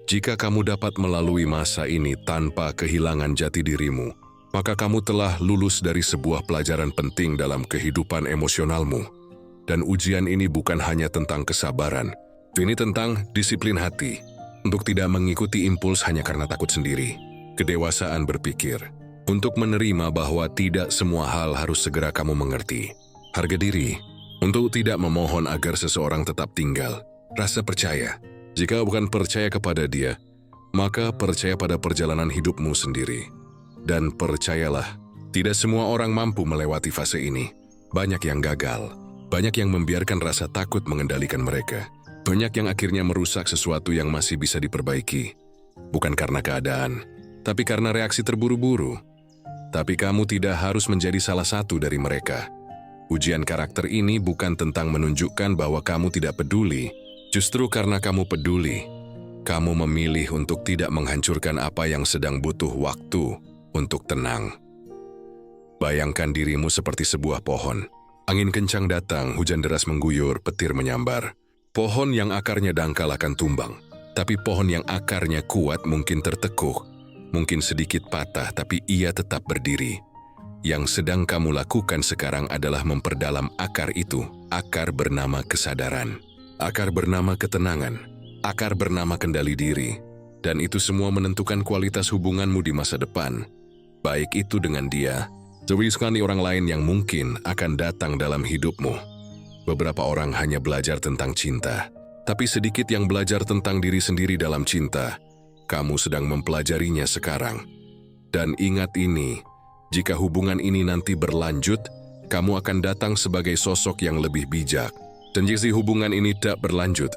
Jika kamu dapat melalui masa ini tanpa kehilangan jati dirimu, maka kamu telah lulus dari sebuah pelajaran penting dalam kehidupan emosionalmu. Dan ujian ini bukan hanya tentang kesabaran, ini tentang disiplin hati, untuk tidak mengikuti impuls hanya karena takut sendiri. Kedewasaan berpikir, untuk menerima bahwa tidak semua hal harus segera kamu mengerti. Harga diri, untuk tidak memohon agar seseorang tetap tinggal. Rasa percaya, jika bukan percaya kepada dia, maka percaya pada perjalanan hidupmu sendiri. Dan percayalah, tidak semua orang mampu melewati fase ini. Banyak yang gagal, banyak yang membiarkan rasa takut mengendalikan mereka. Banyak yang akhirnya merusak sesuatu yang masih bisa diperbaiki. Bukan karena keadaan, tapi karena reaksi terburu-buru. Tapi kamu tidak harus menjadi salah satu dari mereka. Ujian karakter ini bukan tentang menunjukkan bahwa kamu tidak peduli. Justru karena kamu peduli, kamu memilih untuk tidak menghancurkan apa yang sedang butuh waktu untuk tenang. Bayangkan dirimu seperti sebuah pohon. Angin kencang datang, hujan deras mengguyur, petir menyambar. Pohon yang akarnya dangkal akan tumbang. Tapi pohon yang akarnya kuat mungkin tertekuk, mungkin sedikit patah, tapi ia tetap berdiri. Yang sedang kamu lakukan sekarang adalah memperdalam akar itu. Akar bernama kesadaran. Akar bernama ketenangan. Akar bernama kendali diri. Dan itu semua menentukan kualitas hubunganmu di masa depan. Baik itu dengan dia, sekali orang lain yang mungkin akan datang dalam hidupmu. Beberapa orang hanya belajar tentang cinta, tapi sedikit yang belajar tentang diri sendiri dalam cinta. Kamu sedang mempelajarinya sekarang. Dan ingat ini, jika hubungan ini nanti berlanjut, kamu akan datang sebagai sosok yang lebih bijak. Dan jika hubungan ini tidak berlanjut,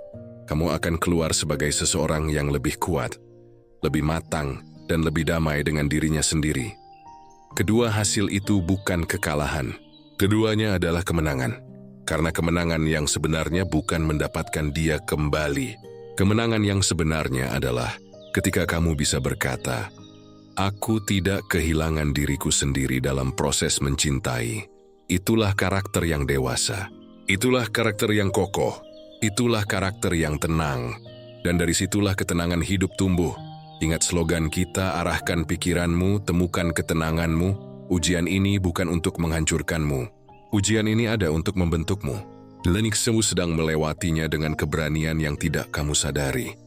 kamu akan keluar sebagai seseorang yang lebih kuat, lebih matang, dan lebih damai dengan dirinya sendiri. Kedua hasil itu bukan kekalahan. Keduanya adalah kemenangan. Karena kemenangan yang sebenarnya bukan mendapatkan dia kembali. Kemenangan yang sebenarnya adalah ketika kamu bisa berkata, "Aku tidak kehilangan diriku sendiri dalam proses mencintai." Itulah karakter yang dewasa. Itulah karakter yang kokoh. Itulah karakter yang tenang. Dan dari situlah ketenangan hidup tumbuh. Ingat slogan kita, arahkan pikiranmu, temukan ketenanganmu. Ujian ini bukan untuk menghancurkanmu. Ujian ini ada untuk membentukmu. Kamu sedang melewatinya dengan keberanian yang tidak kamu sadari.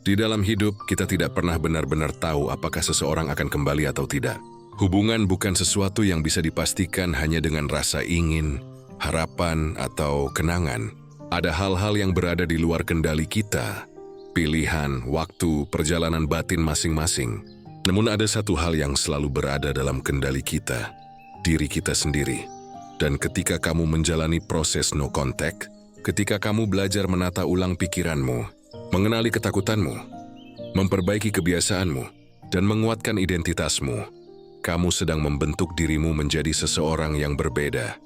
Di dalam hidup, kita tidak pernah benar-benar tahu apakah seseorang akan kembali atau tidak. Hubungan bukan sesuatu yang bisa dipastikan hanya dengan rasa ingin, harapan, atau kenangan. Ada hal-hal yang berada di luar kendali kita. Pilihan, waktu, perjalanan batin masing-masing. Namun ada satu hal yang selalu berada dalam kendali kita, diri kita sendiri. Dan ketika kamu menjalani proses no contact, ketika kamu belajar menata ulang pikiranmu, mengenali ketakutanmu, memperbaiki kebiasaanmu, dan menguatkan identitasmu, kamu sedang membentuk dirimu menjadi seseorang yang berbeda.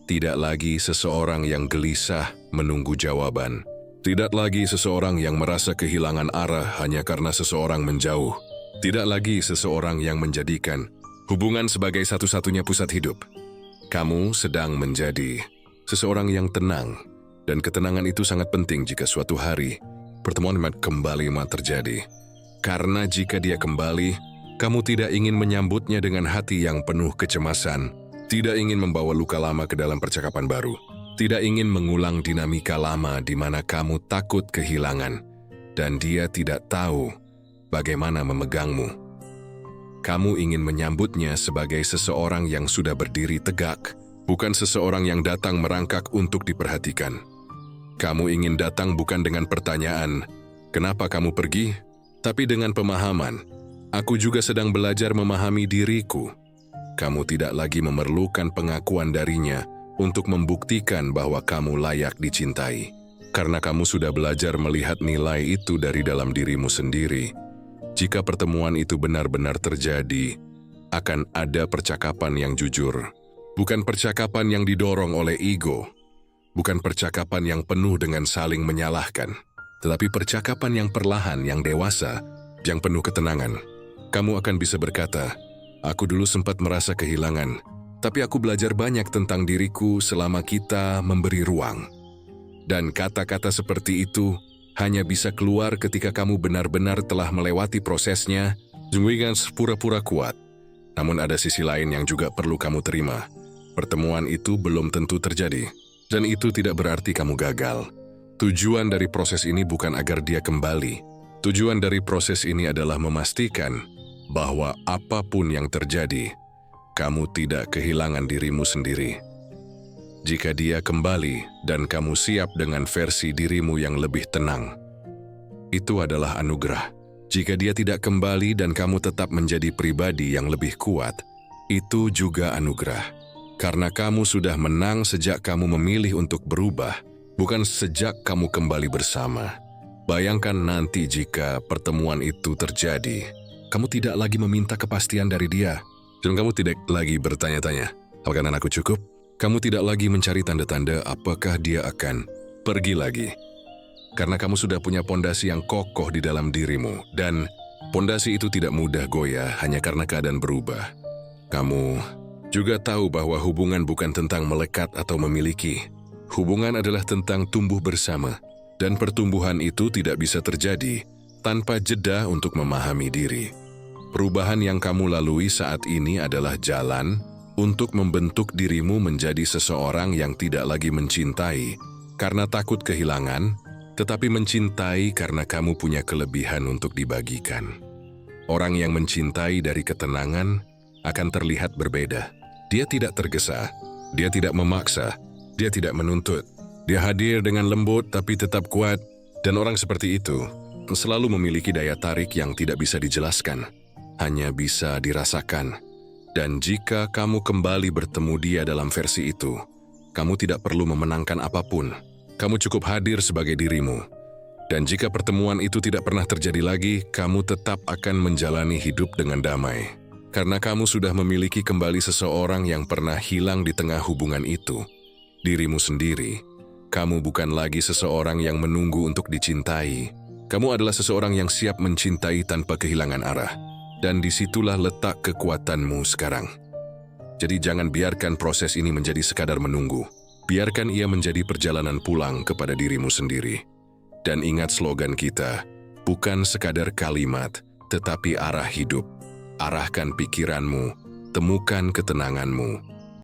Tidak lagi seseorang yang gelisah menunggu jawaban. Tidak lagi seseorang yang merasa kehilangan arah hanya karena seseorang menjauh. Tidak lagi seseorang yang menjadikan hubungan sebagai satu-satunya pusat hidup. Kamu sedang menjadi seseorang yang tenang, dan ketenangan itu sangat penting jika suatu hari pertemuan kembali terjadi. Karena jika dia kembali, kamu tidak ingin menyambutnya dengan hati yang penuh kecemasan, tidak ingin membawa luka lama ke dalam percakapan baru, tidak ingin mengulang dinamika lama di mana kamu takut kehilangan, dan dia tidak tahu bagaimana memegangmu. Kamu ingin menyambutnya sebagai seseorang yang sudah berdiri tegak, bukan seseorang yang datang merangkak untuk diperhatikan. Kamu ingin datang bukan dengan pertanyaan, "Kenapa kamu pergi?" tapi dengan pemahaman, "Aku juga sedang belajar memahami diriku." Kamu tidak lagi memerlukan pengakuan darinya untuk membuktikan bahwa kamu layak dicintai. Karena kamu sudah belajar melihat nilai itu dari dalam dirimu sendiri. Jika pertemuan itu benar-benar terjadi, akan ada percakapan yang jujur. Bukan percakapan yang didorong oleh ego. Bukan percakapan yang penuh dengan saling menyalahkan. Tetapi percakapan yang perlahan, yang dewasa, yang penuh ketenangan. Kamu akan bisa berkata, "Aku dulu sempat merasa kehilangan, tapi aku belajar banyak tentang diriku selama kita memberi ruang." Dan kata-kata seperti itu hanya bisa keluar ketika kamu benar-benar telah melewati prosesnya, dengan pura-pura kuat. Namun ada sisi lain yang juga perlu kamu terima. Pertemuan itu belum tentu terjadi, dan itu tidak berarti kamu gagal. Tujuan dari proses ini bukan agar dia kembali. Tujuan dari proses ini adalah memastikan bahwa apapun yang terjadi, kamu tidak kehilangan dirimu sendiri. Jika dia kembali dan kamu siap dengan versi dirimu yang lebih tenang, itu adalah anugerah. Jika dia tidak kembali dan kamu tetap menjadi pribadi yang lebih kuat, itu juga anugerah. Karena kamu sudah menang sejak kamu memilih untuk berubah, bukan sejak kamu kembali bersama. Bayangkan nanti jika pertemuan itu terjadi, kamu tidak lagi meminta kepastian dari dia. Dan kamu tidak lagi bertanya-tanya, apakah anakku cukup? Kamu tidak lagi mencari tanda-tanda apakah dia akan pergi lagi. Karena kamu sudah punya pondasi yang kokoh di dalam dirimu, dan pondasi itu tidak mudah goyah hanya karena keadaan berubah. Kamu juga tahu bahwa hubungan bukan tentang melekat atau memiliki. Hubungan adalah tentang tumbuh bersama, dan pertumbuhan itu tidak bisa terjadi tanpa jeda untuk memahami diri. Perubahan yang kamu lalui saat ini adalah jalan untuk membentuk dirimu menjadi seseorang yang tidak lagi mencintai karena takut kehilangan, tetapi mencintai karena kamu punya kelebihan untuk dibagikan. Orang yang mencintai dari ketenangan akan terlihat berbeda. Dia tidak tergesa, dia tidak memaksa, dia tidak menuntut. Dia hadir dengan lembut tapi tetap kuat, dan orang seperti itu selalu memiliki daya tarik yang tidak bisa dijelaskan, hanya bisa dirasakan. Dan jika kamu kembali bertemu dia dalam versi itu, kamu tidak perlu memenangkan apapun. Kamu cukup hadir sebagai dirimu. Dan jika pertemuan itu tidak pernah terjadi lagi, kamu tetap akan menjalani hidup dengan damai. Karena kamu sudah memiliki kembali seseorang yang pernah hilang di tengah hubungan itu, dirimu sendiri. Kamu bukan lagi seseorang yang menunggu untuk dicintai. Kamu adalah seseorang yang siap mencintai tanpa kehilangan arah. Dan disitulah letak kekuatanmu sekarang. Jadi jangan biarkan proses ini menjadi sekadar menunggu. Biarkan ia menjadi perjalanan pulang kepada dirimu sendiri. Dan ingat slogan kita, bukan sekadar kalimat, tetapi arah hidup. Arahkan pikiranmu, temukan ketenanganmu,